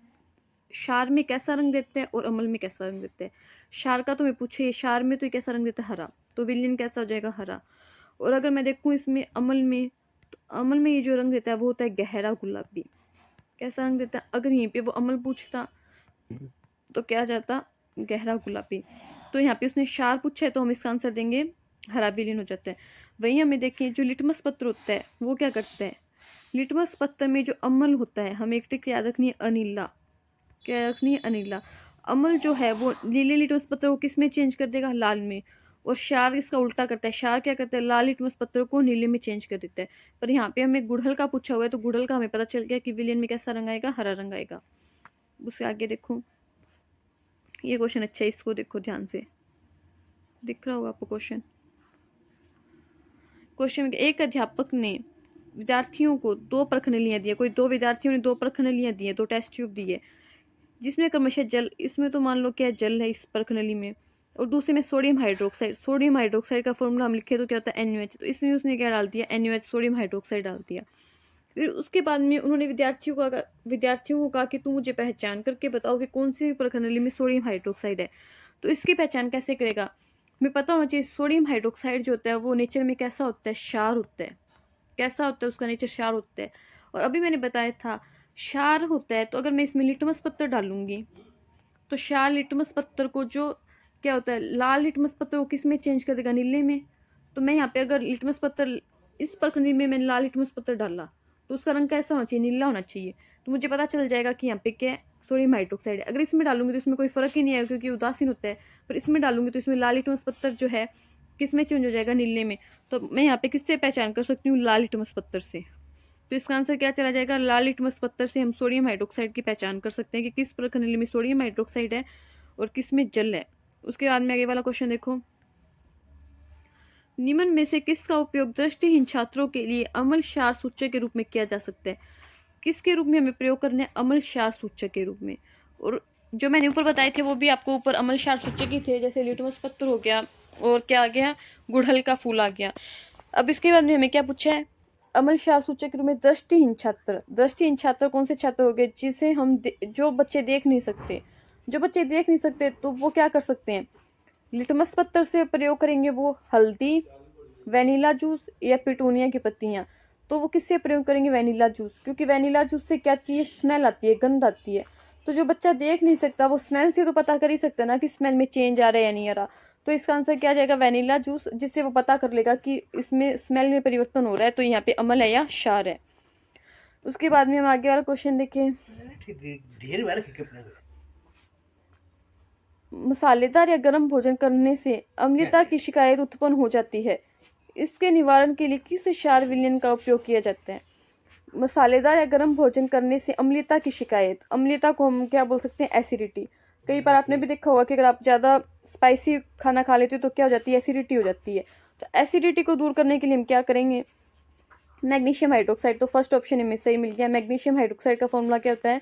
क्षार में कैसा रंग देते हैं और अम्ल में कैसा रंग देते हैं। क्षार का तो मैं पूछे, क्षार में तो ये कैसा रंग देता है, हरा, तो विलयन कैसा हो जाएगा, हरा। और अगर मैं देखूँ इसमें अम्ल में, तो अम्ल में ये जो रंग देता है वो होता है गहरा गुलाबी। कैसा रंग देता है, अगर यहीं पे वो अम्ल पूछता तो क्या जाता, गहरा गुलाबी। तो यहाँ पे उसने क्षार पूछा है तो हम इसका आंसर देंगे हरा विलीन हो जाता है। वहीं हमें देखें जो लिटमस पत्र होता है वो क्या करता है, लिटमस पत्र में जो अम्ल होता है, हमें एक ट्रिक याद रखनी है, अनीला। क्या रखनी है, अनीला। अम्ल जो है वो नीले लिटमस पत्र को किस में चेंज कर देगा, लाल में। और क्षार इसका उल्टा करता है। क्षार क्या करता है, लाल लिटमस पत्र को नीले में चेंज कर देता है। पर यहाँ पे हमें गुड़हल का पूछा हुआ है, तो गुड़हल का हमें पता चल गया कि विलयन में कैसा रंग आएगा, हरा रंग आएगा। उसके आगे देखो, ये क्वेश्चन अच्छा है, इसको देखो ध्यान से, दिख रहा होगा आपको क्वेश्चन। क्वेश्चन में एक अध्यापक ने विद्यार्थियों को 2 प्रश्नावलियां दी, कोई 2 विद्यार्थियों ने 2 प्रश्नावलियां दी है, 2 टेस्ट ट्यूब दी है, जिसमें क्रमशः जल, इसमें तो मान लो क्या जल है इस प्रश्नावली में, और दूसरे में सोडियम हाइड्रोक्साइड। सोडियम हाइड्रोक्साइड का फॉर्मूला हम लिखे तो क्या होता है NaOH, तो इसमें उसने क्या डाल दिया, NaOH सोडियम हाइड्रोक्साइड डाल दिया। फिर उसके बाद में उन्होंने विद्यार्थियों को कहा कि तुम मुझे पहचान करके बताओ कि कौन सी प्रश्नावली में सोडियम हाइड्रोक्साइड है। तो इसकी पहचान कैसे करेगा, हमें पता होना चाहिए सोडियम हाइड्रोक्साइड जो होता है वो नेचर में कैसा होता है, क्षार होता है। कैसा होता है उसका नेचर, क्षार होता है। और अभी मैंने बताया था क्षार होता है, तो अगर मैं इसमें लिटमस पत्थर डालूंगी तो क्षार लिटमस पत्थर को जो क्या होता है, लाल लिटमस पत्थर को किस में चेंज कर देगा, नीले में। तो मैं यहाँ पे अगर लिटमस पत्थर इस प्रकृति में मैंने लाल लिटमस पत्थर डाला तो उसका रंग कैसा होना चाहिए, नीला होना चाहिए। तो मुझे पता चल जाएगा कि यहाँ पे क्या सोडियम हाइड्रोक्साइड है। अगर इसमें डालूंगी तो इसमें कोई फर्क ही नहीं आएगा क्योंकि उदासीन होता है, पर इसमें डालूंगी तो इसमें लाल लिटमस पत्थर जो है किस में चेंज हो जाएगा, नीले में। तो मैं यहाँ पे किससे पहचान कर सकती हूँ, लाल लिटमस पत्थर से। तो इसका आंसर क्या चला जाएगा, लाल लिटमस पत्थर से हम सोडियम हाइड्रोक्साइड की पहचान कर सकते हैं कि किस प्रकृति में सोडियम हाइड्रोक्साइड है और किस में जल है। उसके बाद में आगे वाला क्वेश्चन देखो, निम्न में से किसका उपयोग दृष्टिहीन छात्रों के लिए अम्ल क्षार सूचक के रूप में किया जा सकता है। किसके रूप में हमें प्रयोग करना है, अम्ल क्षार सूचक के रूप में। और जो मैंने ऊपर बताए थे वो भी आपको ऊपर अम्ल क्षार सूचक ही थे, जैसे लिटमस पत्थर हो गया और क्या आ गया, गुड़हल का फूल आ गया। अब इसके बाद में हमें क्या पूछा है, अम्ल क्षार सूचक के रूप में दृष्टिहीन छात्र। दृष्टिहीन छात्र कौन से छात्र हो गए, जिसे हम जो बच्चे देख नहीं सकते। जो बच्चे देख नहीं सकते तो वो क्या कर सकते हैं, लिटमस पत्थर से प्रयोग करेंगे वो हल्दी, वैनिला जूस या पिटूनिया की पत्तियां। तो वो किससे प्रयोग करेंगे, वैनिला जूस, क्योंकि वैनिला जूस से क्या आती है, स्मेल आती है, गंध आती है। तो जो बच्चा देख नहीं सकता वो स्मेल से तो पता कर ही सकता है ना कि स्मेल में चेंज आ रहा है या नहीं आ रहा। तो इसका आंसर क्या आ जाएगा, वैनिला जूस, जिससे वो पता कर लेगा कि इसमें स्मेल में परिवर्तन हो रहा है, तो यहाँ पे अम्ल है या क्षार है। उसके बाद में हम आगे वाला क्वेश्चन देखें, मसालेदार या गर्म भोजन करने से अम्लता की शिकायत उत्पन्न हो जाती है, इसके निवारण के लिए किस क्षार विलयन का उपयोग किया जाता है। मसालेदार या गर्म भोजन करने से अम्लता की शिकायत, अम्लता को हम क्या बोल सकते हैं, एसिडिटी। कई बार आपने भी देखा होगा कि अगर आप ज़्यादा स्पाइसी खाना खा लेते हो तो क्या हो जाती है, एसिडिटी हो जाती है। तो एसिडिटी को दूर करने के लिए हम क्या करेंगे, मैग्नीशियम हाइड्रोक्साइड। तो फर्स्ट ऑप्शन हमें सही मिल गया। मैग्नीशियम हाइड्रोक्साइड का फॉर्मूला क्या होता है,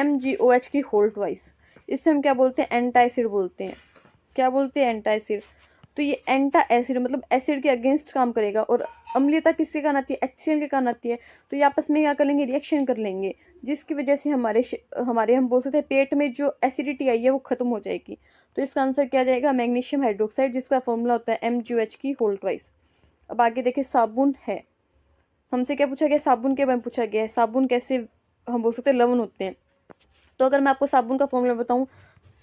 MgOH की होल ट्वाइस। इससे हम क्या बोलते हैं, एंटासिड बोलते हैं। क्या बोलते हैं, एंटासिड। तो ये एंटा एसिड मतलब एसिड के अगेंस्ट काम करेगा। और अम्लता किसके कारण आती है, HCl के कारण आती है। तो ये आपस में क्या कर लेंगे, रिएक्शन कर लेंगे, जिसकी वजह से हमारे हम बोल सकते हैं पेट में जो एसिडिटी आई है वो खत्म हो जाएगी। तो इसका आंसर क्या जाएगा, मैग्नीशियम हाइड्रोक्साइड, जिसका फॉर्मूला होता है MgOH की होल ट्वाइस। अब आगे देखिए, साबुन है, हमसे क्या पूछा गया, साबुन के बारे में पूछा गया है। साबुन कैसे हम बोल सकते हैं, लवण होते हैं। तो अगर मैं आपको साबुन का फॉर्मूला बताऊं,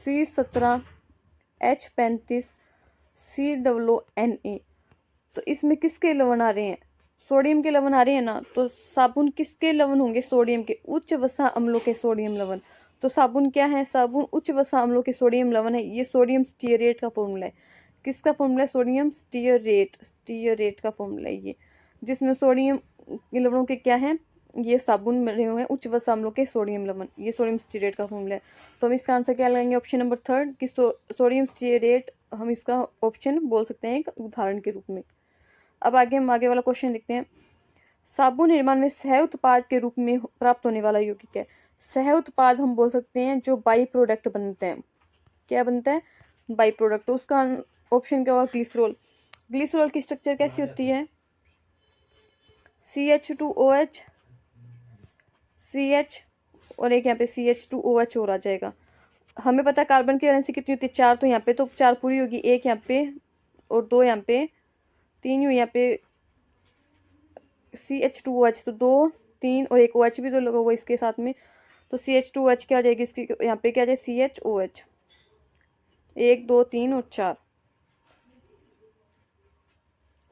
C17H35COONA, तो इसमें किसके लवण आ रहे हैं, सोडियम के लवण आ रहे हैं ना। तो साबुन किसके लवण होंगे, सोडियम के, उच्च वसा अम्लों के सोडियम लवण। तो साबुन क्या है, साबुन उच्च वसा अम्लों के सोडियम लवण है। ये सोडियम स्टीयरेट का फॉर्मूला है। किसका फॉर्मूला है, सोडियम स्टीयरेट का फॉर्मूला है ये, जिसमें सोडियम लवणों के क्या है, ये साबुन बने हुए हैं उच्च वसा अम्लों के सोडियम लवण। ये सोडियम स्टीयरेट का फॉर्मूला है। तो हम इसका आंसर क्या लगाएंगे, ऑप्शन नंबर 3 कि सोडियम स्टीयरेट हम इसका ऑप्शन बोल सकते हैं एक उदाहरण के रूप में। अब आगे हम आगे वाला क्वेश्चन देखते हैं, साबुन निर्माण में सह उत्पाद के रूप में प्राप्त होने वाला यौगिक है। सह उत्पाद हम बोल सकते हैं जो बाई प्रोडक्ट बनते हैं। क्या बनता है, बाई प्रोडक्ट। तो उसका ऑप्शन क्या होगा, ग्लिसरॉल। ग्लिसरॉल की स्ट्रक्चर कैसी होती है, CH2OH CH और एक यहाँ पे CH2OH और आ जाएगा। हमें पता है कार्बन की वैलेंसी कितनी होती है, 4। तो यहाँ पे तो 4 पूरी होगी, 1 यहाँ पे और 2 यहाँ पे, 3 यहाँ पे CH2OH, तो 2 3 और एक OH भी तो लगा हुआ इसके साथ में। तो CH2OH क्या आ जाएगी इसकी, यहाँ पे क्या आ जाए, CHOH, 1 2 3 और 4।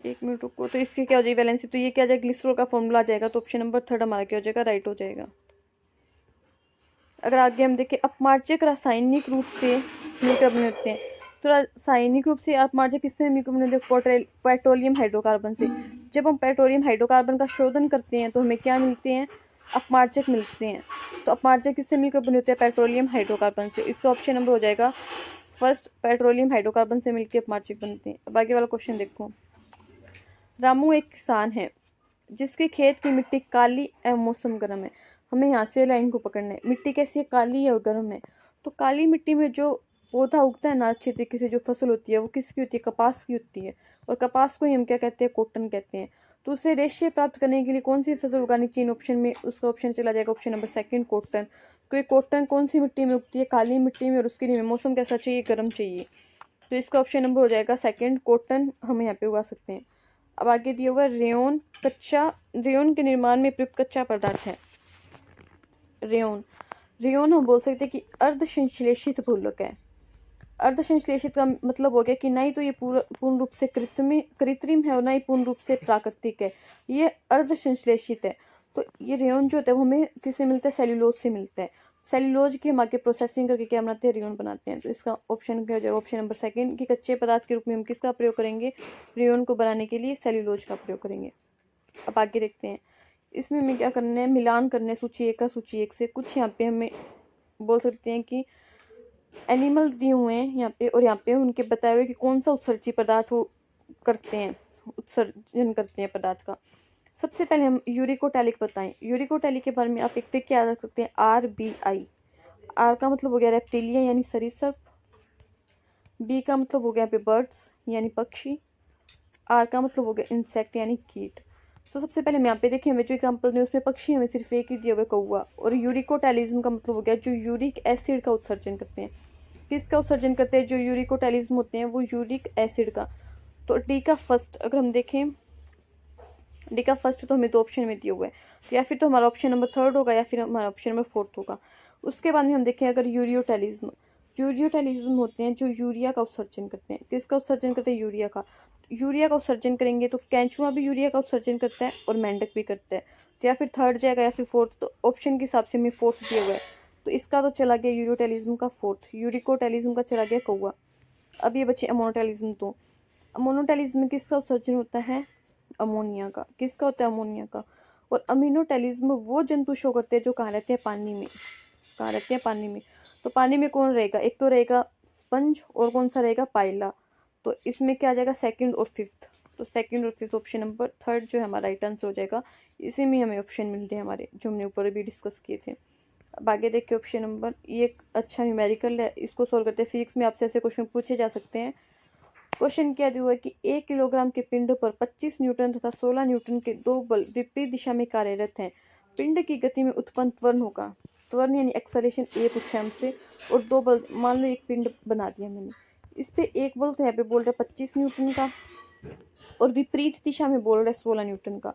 1 मिनट रुको, तो इसकी क्या हो जाएगी वैलेंसी, तो ये क्या आ जाएगा, ग्लिसरॉल का फॉर्मूला आ जाएगा। तो ऑप्शन नंबर 3 हमारा क्या हो जाएगा, राइट हो जाएगा। अगर आगे हम देखें, अपमार्जक रासायनिक रूप से मिलकर बने होते हैं। तो रासायनिक रूप से अपमार्जक किससे मिलकर बने होते हैं? पेट्रोलियम हाइड्रोकार्बन से। जब हम पेट्रोलियम हाइड्रोकार्बन का शोधन करते हैं तो हमें क्या मिलते हैं? अपमार्जक मिलते हैं। तो अपमार्जक किससे मिलकर बने होते हैं? पेट्रोलियम हाइड्रोकार्बन से। इसका ऑप्शन नंबर हो जाएगा फर्स्ट, पेट्रोलियम हाइड्रोकार्बन से मिलकर अपमार्जक बनते हैं। अब आगे वाला क्वेश्चन देखो। रामू एक किसान है जिसके खेत की मिट्टी काली एवं मौसम गर्म है। हमें यहाँ से लाइन को पकड़ना है। मिट्टी कैसी है? काली और गर्म है। तो काली मिट्टी में जो पौधा उगता है ना, अच्छी तरीके से जो फसल होती है वो किसकी होती है? कपास की होती है। और कपास को ही हम क्या कहते हैं? कॉटन कहते हैं। तो उसे रेशे प्राप्त करने के लिए कौन सी फसल उगानी चाहिए? ऑप्शन में उसका ऑप्शन चला जाएगा ऑप्शन नंबर सेकंड, कॉटन। क्योंकि कॉटन कौन सी मिट्टी में उगती है? काली मिट्टी में। और उसके लिए मौसम कैसा चाहिए? गर्म चाहिए। तो इसका ऑप्शन नंबर हो जाएगा सेकंड, कॉटन हम यहाँ पे उगा सकते हैं। अब आगे दिया हुआ रेयन। रेयन के निर्माण में प्रयुक्त कच्चा पदार्थ है रेयन। रेयन हम बोल सकते हैं कि अर्धसंश्लेषित भूलक है। अर्धसंश्लेषित का मतलब हो गया कि ना ही तो ये पूर्ण रूप से कृत्रिम है और ना ही पूर्ण रूप से प्राकृतिक है, ये अर्धसंश्लेषित है। तो ये रेयन जो होता है वो हमें किससे मिलता है? सेल्यूलोज से मिलता है। सेल्यूलोज की हम आगे प्रोसेसिंग करके क्या बनाते हैं? रेयन बनाते हैं। तो इसका ऑप्शन क्या हो जाएगा? ऑप्शन नंबर सेकंड, कि कच्चे पदार्थ के रूप में हम किसका प्रयोग करेंगे? रेयन को बनाने के लिए सेल्यूलोज का प्रयोग करेंगे। अब आगे देखते हैं, इसमें हमें क्या करना है? मिलान करना है सूची एक का सूची एक से। कुछ यहाँ पे हमें बोल सकते हैं कि एनिमल दिए हुए हैं यहाँ पे, और यहाँ पे उनके बताए हुए कि कौन सा उत्सर्जी पदार्थ वो करते हैं, उत्सर्जन करते हैं पदार्थ का। सबसे पहले हम यूरिकोटैलिक बताएं। यूरिकोटैलिक के बारे में आप एक क्या रख सकते हैं? RBI। आर का मतलब हो गया रेप्टिलिया यानी सरीसृप। बी का मतलब हो गया पे बर्ड्स यानी पक्षी। आर का मतलब हो गया इंसेक्ट यानी कीट। तो सबसे पहले हम यहाँ पे देखें, हमें जो एग्जाम्पल दिए उसमें पक्षी हमें सिर्फ एक ही दिया हुआ कौवा। और यूरिकोटैलिज्म का मतलब हो गया जो यूरिक एसिड का उत्सर्जन करते हैं। किसका उत्सर्जन करते हैं? जो यूरिकोटैलिज्म होते हैं वो यूरिक एसिड का। तो डी का फर्स्ट अगर हम देखें, डी का फर्स्ट तो हमें दो ऑप्शन में दिया हुआ है, तो या फिर तो हमारा ऑप्शन नंबर थर्ड होगा या फिर हमारा ऑप्शन नंबर फोर्थ होगा। उसके बाद में हम देखें अगर यूरियोटैलिज्म, यूरियोटैलिज्म होते हैं जो यूरिया का उत्सर्जन करते हैं। किसका उत्सर्जन करते हैं? यूरिया का। यूरिया का उत्सर्जन करेंगे तो केंचुआ भी यूरिया का उत्सर्जन करता है और मेंढक भी करता है। तो या फिर थर्ड जाएगा या फिर फोर्थ। तो ऑप्शन के हिसाब से हमें फोर्थ दिया हुआ है, तो इसका तो चला गया यूरियोटैलिज्म का फोर्थ। यूरिकोटैलिज्म का चला गया कौवा। अब ये बचे अमोनोटैलिज्म। तो अमोनोटैलिज्म में किसका उत्सर्जन होता है? अमोनिया का। किसका होता है? अमोनिया का। और अमीनोटैलिज्म वो जंतु शो करते हैं जो कहाँ रहते हैं? पानी में। कहाँ रहते हैं? पानी में। तो पानी में कौन रहेगा? एक तो रहेगा स्पंज और कौन सा रहेगा? पाइला। तो इसमें क्या आ जाएगा? सेकंड और फिफ्थ। तो सेकंड और फिफ्थ ऑप्शन नंबर थर्ड जो है हमारा राइट आंसर हो जाएगा। इसी में हमें ऑप्शन मिलते हैं हमारे, जो हमने ऊपर भी डिस्कस किए थे। अब आगे देखिए ऑप्शन नंबर, ये एक अच्छा न्यूमेरिकल है, इसको सॉल्व करते हैं। फिजिक्स में आपसे ऐसे क्वेश्चन पूछे जा सकते हैं। क्वेश्चन क्या दिया हुआ है कि 1 किलोग्राम के पिंड पर 25 न्यूटन तथा 16 न्यूटन के दो बल विपरीत दिशा में कार्यरत हैं। पिंड की गति में उत्पन्न त्वरण होगा। त्वरण यानी एक्सेलरेशन ए पूछा है हमसे, और दो बल, मान लो एक पिंड बना दिया मैंने, इस पे एक बल तो यहाँ पे बोल रहा है 25 न्यूटन का और विपरीत दिशा में बोल रहा है 16 न्यूटन का।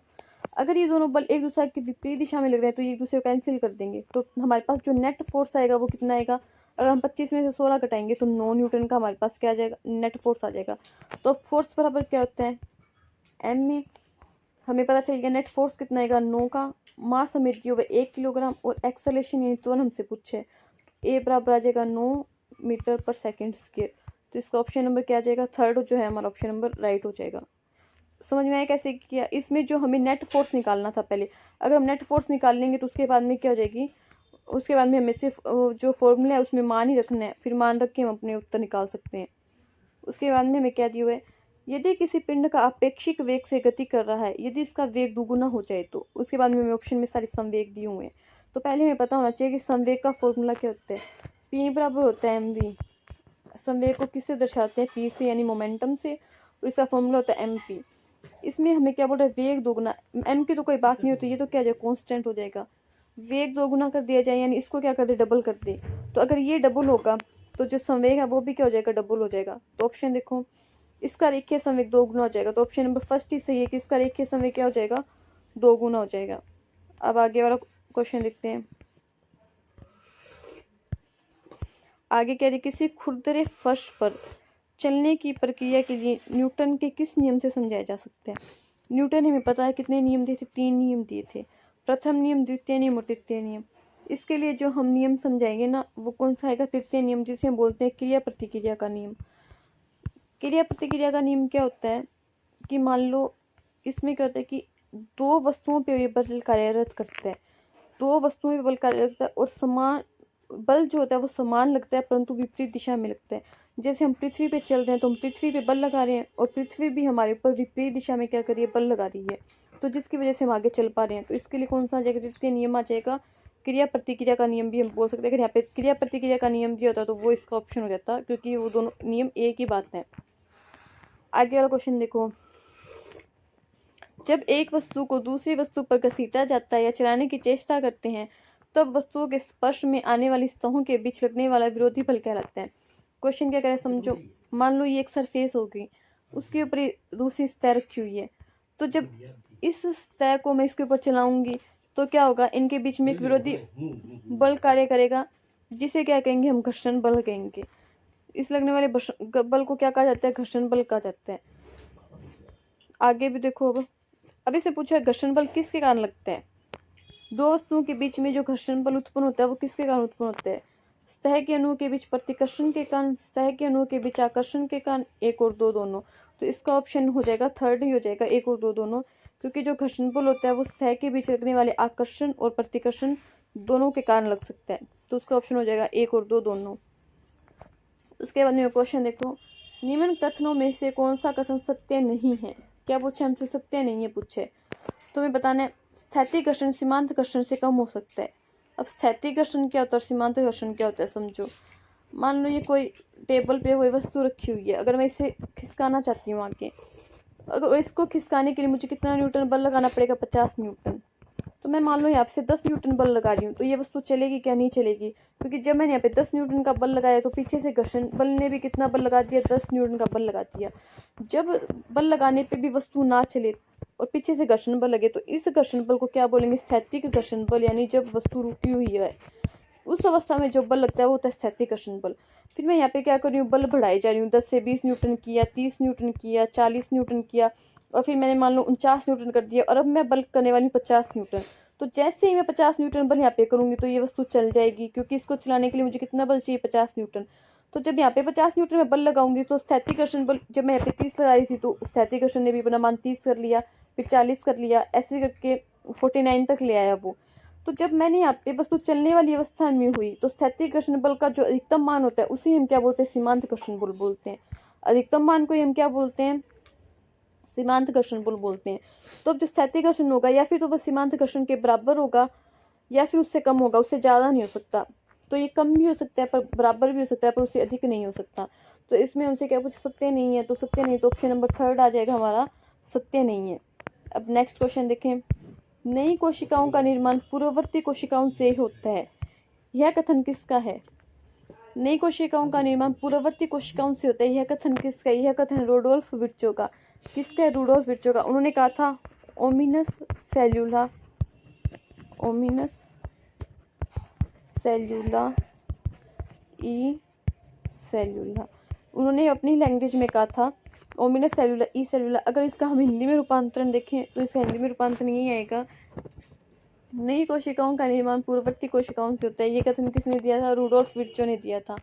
अगर ये दोनों बल एक दूसरे के विपरीत दिशा में लग रहे हैं तो ये एक दूसरे को कैंसिल कर देंगे। तो हमारे पास जो नेट फोर्स आएगा वो कितना आएगा? अगर हम 25 में से 16 घटाएंगे तो 9 न्यूटन का हमारे पास क्या आ जाएगा? नेट फोर्स आ जाएगा। तो फोर्स बराबर क्या होता है? एम में। हमें पता चल गया नेट फोर्स कितना आएगा? 9 का। मास हमें दिया हुआ 1 किलोग्राम और एक्सेलरेशन यानी त्वरण हमसे पूछे, ए बराबर आ जाएगा 9 मीटर पर सेकेंड स्क्वायर। तो इसका ऑप्शन नंबर क्या आ जाएगा? थर्ड जो है हमारा ऑप्शन नंबर राइट हो जाएगा। समझ में आया कैसे किया? इसमें जो हमें नेट फोर्स निकालना था पहले, अगर हम नेट फोर्स निकाल लेंगे तो उसके बाद में क्या हो जाएगी? उसके बाद में हमें सिर्फ जो फॉर्मूला है उसमें मान ही रखना है, फिर मान रख के हम अपने उत्तर निकाल सकते हैं। उसके बाद में हमें क्या दिया हुआ है? यदि किसी पिंड का अपेक्षिक वेग से गति कर रहा है, यदि इसका वेग दुगुना हो जाए तो। उसके बाद में हमें ऑप्शन में सारे संवेग दिए हुए हैं। तो पहले हमें पता होना चाहिए कि संवेग का फॉर्मूला क्या होता है। पी बराबर होता है mv। संवेग को किससे दर्शाते हैं? पी से यानी मोमेंटम से, और इसका फॉर्मूला होता है एम पी। इसमें हमें क्या बोल रहा है? वेग दोगुना। एम की तो कोई बात नहीं होती, ये तो क्या हो जाएगा? कॉन्स्टेंट हो जाएगा। वेग दोगुना कर दिया जाए यानी इसको क्या कर दे? डबल कर दे। तो अगर ये डबल होगा तो जो संवेग है वो भी क्या हो जाएगा? डबल हो जाएगा। तो ऑप्शन देखो, इसका रेखीय संवेग दो गुना हो जाएगा। तो ऑप्शन नंबर फर्स्ट ही सही है कि इसका रेखीय संवेग क्या हो जाएगा? दो गुना हो जाएगा। अब आगे वाला क्वेश्चन देखते हैं। आगे कह रही किसी खुरदरे फर्श पर चलने की प्रक्रिया के लिए न्यूटन के किस नियम से समझाया जा सकता है? न्यूटन ने हमें पता है कितने नियम दिए थे? 3 नियम दिए थे। प्रथम नियम, द्वितीय नियम और तृतीय नियम। इसके लिए जो हम नियम समझाएंगे ना वो कौन सा आएगा? तृतीय नियम, जिसे हम बोलते हैं क्रिया प्रतिक्रिया का नियम। क्रिया प्रतिक्रिया का नियम क्या होता है कि मान लो इसमें क्या होता है कि दो वस्तुओं पे ये बल कार्यरत करते हैं, दो वस्तुओं पे बल कार्यरत करता है और समान बल जो होता है वो समान लगता है परंतु विपरीत दिशा में लगता है। जैसे हम पृथ्वी पे चल रहे हैं तो हम पृथ्वी पे बल लगा रहे हैं और पृथ्वी भी हमारे ऊपर विपरीत दिशा में क्या कर रही है, बल लगा रही है, तो जिसकी वजह से हम आगे चल पा रहे हैं। तो इसके लिए कौन सा आ जाएगा, तृतीय नियम आ जाएगा। क्रिया प्रतिक्रिया का नियम भी हम बोल सकते हैं। अगर यहाँ पे क्रिया प्रतिक्रिया का नियम दिया होता तो वो इसका ऑप्शन हो जाता, क्योंकि वो दोनों नियम एक ही बात है। आगे वाला क्वेश्चन देखो, जब एक वस्तु को दूसरी वस्तु पर घसीटा जाता है या चलाने की चेष्टा करते हैं तब वस्तुओं के स्पर्श में आने वाली सतहों के बीच लगने वाला विरोधी बल कहलाता है। क्वेश्चन क्या करें समझो। मान लो ये एक सरफेस होगी, उसके ऊपर दूसरी सतह रखी हुई है, तो जब इस सतह को मैं इसके ऊपर चलाऊंगी तो क्या होगा, इनके बीच में एक विरोधी बल कार्य करेगा, जिसे क्या कहेंगे हम, घर्षण बल कहेंगे। इस लगने वाले बल को क्या कहा जाता है, घर्षण बल कहा जाता है। आगे भी देखो, अब इससे पूछा घर्षण बल किसके कारण लगता है। दो वस्तुओं के बीच में जो घर्षण बल उत्पन्न होता है वो किसके कारण उत्पन्न होता है, सतह के अणुओं के बीच प्रतिकर्षण के कारण, सतह के अणुओं के बीच आकर्षण के कारण, एक और दो दोनों। तो इसका ऑप्शन हो जाएगा थर्ड ही हो जाएगा, एक और दो दोनों, क्योंकि जो घर्षण बल होता है वो सतह के बीच लगने वाले आकर्षण और प्रतिकर्षण दोनों के कारण लग सकता है। तो उसका ऑप्शन हो जाएगा एक और दो दोनों। उसके बाद में क्वेश्चन देखो, निम्न कथनों में से कौन सा कथन सत्य नहीं है। क्या पूछे हमसे, सत्य नहीं है पूछे, तो हमें बताना है स्थैतिक घर्षण सीमांत घर्षण से कम हो सकता है। अब स्थैतिक घर्षण क्या होता है और सीमांत घर्षण क्या होता है समझो। मान लो ये कोई टेबल पे कोई वस्तु रखी हुई है, अगर मैं इसे खिसकाना चाहती हूँ आगे, अगर इसको खिसकाने के लिए मुझे कितना न्यूटन बल लगाना पड़ेगा, 50 न्यूटन। तो मैं मान लो यहाँ से 10 न्यूटन बल लगा रही हूँ, तो ये वस्तु चलेगी क्या, नहीं चलेगी, क्योंकि जब मैंने यहाँ पे 10 न्यूटन का बल लगाया तो पीछे से घर्षण बल ने भी कितना बल लगा दिया, 10 न्यूटन का बल लगा दिया। जब बल लगाने पे भी वस्तु ना चले और पीछे से घर्षण बल लगे तो इस घर्षण बल को क्या बोलेंगे, स्थैतिक घर्षण बल, यानी जब वस्तु रुकी हुई है उस अवस्था में जो बल लगता है वो होता है स्थैतिक घर्षण बल। फिर मैं यहाँ पे क्या कर रही हूँ, बल बढ़ाई जा रही हूँ, 10 से 20 न्यूटन किया, 30 न्यूटन किया, 40 न्यूटन किया, और फिर मैंने मान लो 49 न्यूटन कर दिया, और अब मैं बल करने वाली हूँ 50 न्यूटन। तो जैसे ही मैं 50 न्यूटन बल यहाँ पे करूंगी तो ये वस्तु चल जाएगी, क्योंकि इसको चलाने के लिए मुझे कितना बल चाहिए, 50 न्यूटन। तो जब यहाँ पे 50 न्यूटन में बल लगाऊंगी तो स्थैतिक घर्षण बल, जब मैं यहाँ पे 30 लगा रही थी तो स्थैतिक घर्षण ने भी अपना मान 30 कर लिया, फिर 40 कर लिया, ऐसे करके 49 तक ले आया वो। तो जब मैंने यहाँ पे वस्तु चलने वाली अवस्था में हुई तो स्थैतिक घर्षण बल का जो अधिकतम मान होता है उसे हम क्या बोलते हैं, सीमांत घर्षण बल बोलते हैं। अधिकतम मान को हम क्या बोलते हैं, सीमांत घर्षण बल बोलते हैं। तो अब जो स्थैतिक घर्षण होगा या फिर तो वह सीमांत घर्षण के बराबर होगा या फिर उससे कम होगा, उससे ज़्यादा नहीं हो सकता। तो ये कम भी हो सकता है पर बराबर भी हो सकता है, पर उससे अधिक नहीं हो सकता। तो इसमें हमसे क्या पूछ, सत्य नहीं है, तो सत्य नहीं, तो ऑप्शन नंबर थर्ड आ जाएगा हमारा, सत्य नहीं है। अब नेक्स्ट क्वेश्चन देखें, नई कोशिकाओं का निर्माण पूर्ववर्ती कोशिकाओं से होता है, यह कथन किसका है। नई कोशिकाओं का निर्माण पूर्ववर्ती कोशिकाओं से होता है, यह कथन किसका है, यह कथन रुडोल्फ विर्चो का। किसका है, रुडोल्फ विर्चो का। उन्होंने कहा था ओमिनस सेल्यूला, ओमिनस सेल्यूला ई सेल्यूला, उन्होंने अपनी लैंग्वेज में कहा था ओमिनस सेल्यूला ई सेल्यूला। अगर इसका हम हिंदी में रूपांतरण देखें तो इसका हिंदी में रूपांतरण यही आएगा, नई कोशिकाओं का निर्माण पूर्ववर्ती कोशिकाओं से होता है। ये कथन किसने दिया था, रुडोल्फ विर्चो ने दिया था।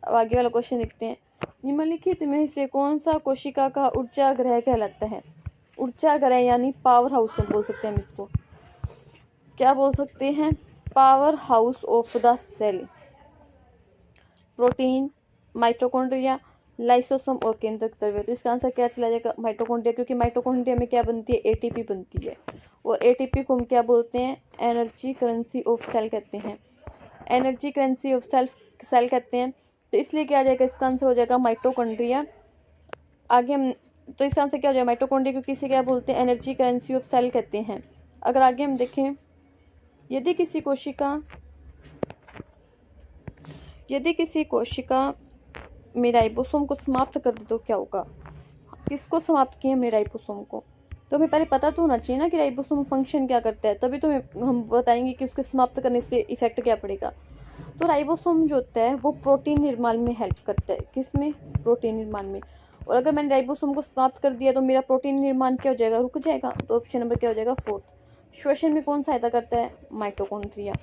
अब आगे वाला क्वेश्चन देखते हैं, निम्नलिखित में से कौन सा कोशिका का ऊर्जा ग्रह कहलाता है। ऊर्जा ग्रह यानी पावर हाउस बोल सकते हैं हम इसको, क्या बोल सकते हैं, power house of the cell. Protein, mitochondria, lysosome और केंद्रक द्रव्य। तो इसका आंसर क्या चला जाएगा, माइटोकॉन्ड्रिया, क्योंकि माइटोकॉन्ड्रिया में क्या बनती है, एटीपी बनती है, और एटीपी को हम क्या बोलते हैं, एनर्जी करेंसी ऑफ सेल कहते हैं, एनर्जी करेंसी ऑफ सेल कहते हैं। तो इसलिए क्या आ जाएगा, इसका आंसर हो जाएगा माइटोकॉन्ड्रिया। आगे हम, तो इसका आंसर क्या हो जाएगा, माइटोकॉन्ड्रिया, क्योंकि इसे क्या बोलते हैं, एनर्जी करेंसी ऑफ सेल कहते हैं। अगर आगे हम देखें, यदि किसी कोशिका में राइबोसोम को समाप्त कर दे तो क्या होगा। किसको समाप्त किया हमने, राइबोसोम को। तो हमें पहले पता तो होना चाहिए ना कि राइबोसोम फंक्शन क्या करता है, तभी तो हम बताएंगे कि उसके समाप्त करने से इफेक्ट क्या पड़ेगा। तो राइबोसोम जो होता है वो प्रोटीन निर्माण में हेल्प करता है, किसमें, प्रोटीन निर्माण में। और अगर मैंने राइबोसोम को समाप्त कर दिया तो मेरा प्रोटीन निर्माण क्या हो जाएगा, रुक जाएगा। तो ऑप्शन नंबर क्या हो जाएगा, फोर्थ। श्वसन में कौन सहायता करता है, माइटोकॉन्ड्रिया,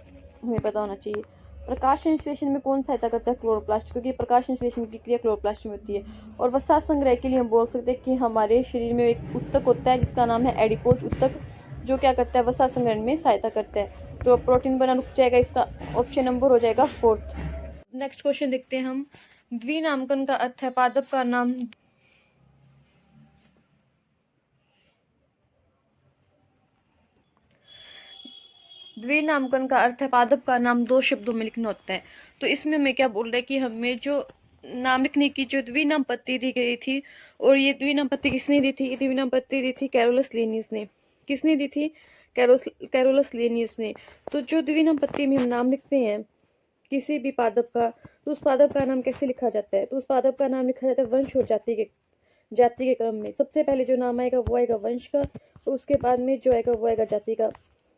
हमें पता होना चाहिए। प्रकाश संश्लेषण में कौन सहायता करता है? क्लोरोप्लास्ट, क्योंकि प्रकाश संश्लेषण की क्रिया क्लोरोप्लास्ट में होती है। और वसा संग्रह के लिए हम बोल सकते हैं कि हमारे शरीर में एक ऊतक होता है जिसका नाम है एडिपोज ऊतक, जो क्या करता है? वसा संग्रहण में सहायता करता है। तो प्रोटीन बना रुक जाएगा, इसका ऑप्शन नंबर हो जाएगा 4th। नेक्स्ट क्वेश्चन देखते हैं हम। द्विनामकरण का अर्थ है पादप का नाम द्विनामकरण का अर्थ है पादप का नाम 2 शब्दों में लिखना होता है। तो इसमें हमें क्या बोल रहा है कि हमें जो नाम लिखने की जो द्विनाम पत्ती दी गई थी, और ये द्विनाम पत्ती किसने दी थी? ये द्विनाम पत्ती दी थी कैरोलस लिनियस ने। किसने दी थी? कैरोलस लिनियस ने। तो जो द्विनाम पत्ती में हम नाम लिखते हैं किसी भी पादप का, तो उस पादप का नाम कैसे लिखा जाता है? तो उस पादप का नाम लिखा जाता है वंश और जाति के क्रम में। सबसे पहले जो नाम आएगा वो आएगा वंश का, और उसके बाद में जो आएगा वो आएगा जाति का।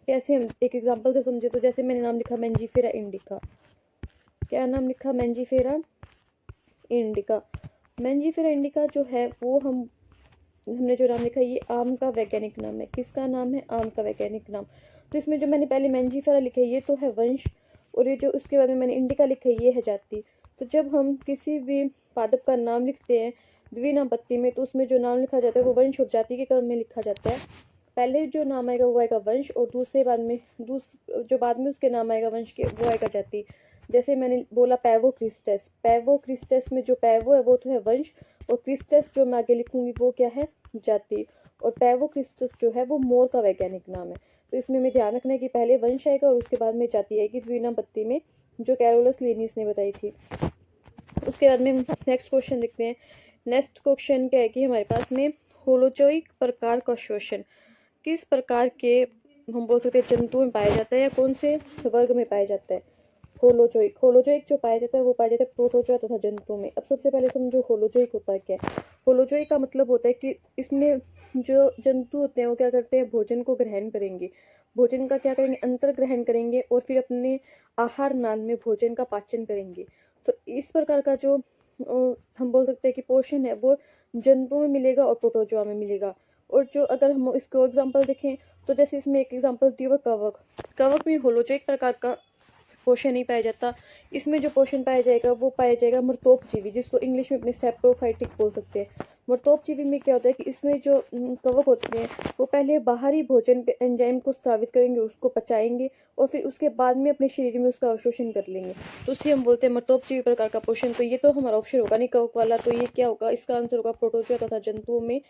कैसे? हम एक एग्जांपल से समझे, तो जैसे मैंने नाम लिखा मैंजीफेरा इंडिका। क्या नाम लिखा? Mangifera indica. मैंजीफेरा इंडिका जो है वो हमने जो नाम लिखा, ये आम का वैज्ञानिक नाम है। किसका नाम है? आम का वैज्ञानिक नाम। तो इसमें जो मैंने पहले मैंजीफेरा लिखा है ये तो है वंश, और ये जो उसके बाद में मैंने इंडिका लिखा है ये है जाति। तो जब हम किसी भी पादप का नाम लिखते हैं द्विनाम पत्ती में, तो उसमें जो नाम लिखा जाता है वो वंश और जाति के क्रम में लिखा जाता है। पहले जो नाम आएगा वो आएगा वंश, और दूसरे बाद में जो बाद में उसके नाम आएगा वंश के वो आएगा जाति। जैसे मैंने बोला पैवो क्रिस्टेस में जो पैवो है वो तो है वंश, और क्रिस्टेस जो मैं आगे लिखूंगी वो क्या है? जाति। और पैवो क्रिस्टेस जो है वो मोर का वैज्ञानिक नाम है। तो इसमें हमें ध्यान रखना है कि पहले वंश आएगा और उसके बाद में जाति आएगी द्विनाम पत्ती में, जो कैरोलस लिनियस ने बताई थी। उसके बाद में नेक्स्ट क्वेश्चन देखते हैं। नेक्स्ट क्वेश्चन क्या है कि हमारे पास में होलोजोइक प्रकार का शोषण किस प्रकार के हम बोल सकते हैं जंतु में पाया जाता है, या कौन से वर्ग में पाया जाता है? होलोजोइक जो पाया जाता है वो पाया जाता है प्रोटोजोआ तथा जंतु में। अब सबसे पहले समझो होलोजोइक होता है क्या है। होलोजोइक का मतलब होता है कि इसमें जो जंतु होते हैं वो क्या करते हैं? भोजन को ग्रहण करेंगे। भोजन का क्या करेंगे? अंतर ग्रहण करेंगे, और फिर अपने आहार नाल में भोजन का पाचन करेंगे। तो इस प्रकार का जो हम बोल सकते हैं कि पोषण है वो जंतु में मिलेगा और प्रोटोजोआ में मिलेगा। और जो अगर हम इसको एग्जांपल देखें, तो जैसे इसमें एक एग्जांपल दिया हुआ कवक में होलोजोइक प्रकार का पोषण नहीं पाया जाता। इसमें जो पोषण पाया जाएगा वो पाया जाएगा मृतोपजीवी, जिसको इंग्लिश में अपने सेप्रोफाइटिक बोल सकते हैं। मृतोपजीवी में क्या होता है कि इसमें जो कवक होते हैं वो पहले बाहरी भोजन पे एंजाइम को स्रावित करेंगे, उसको पचाएंगे, और फिर उसके बाद में अपने शरीर में उसका अवशोषण कर लेंगे। तो उसे हम बोलते हैं मृतोपजीवी प्रकार का पोषण। तो ये तो हमारा ऑप्शन होगा नहीं कवक वाला, तो ये क्या होगा? इसका आंसर होगा प्रोटोजोआ तथा जंतुओं में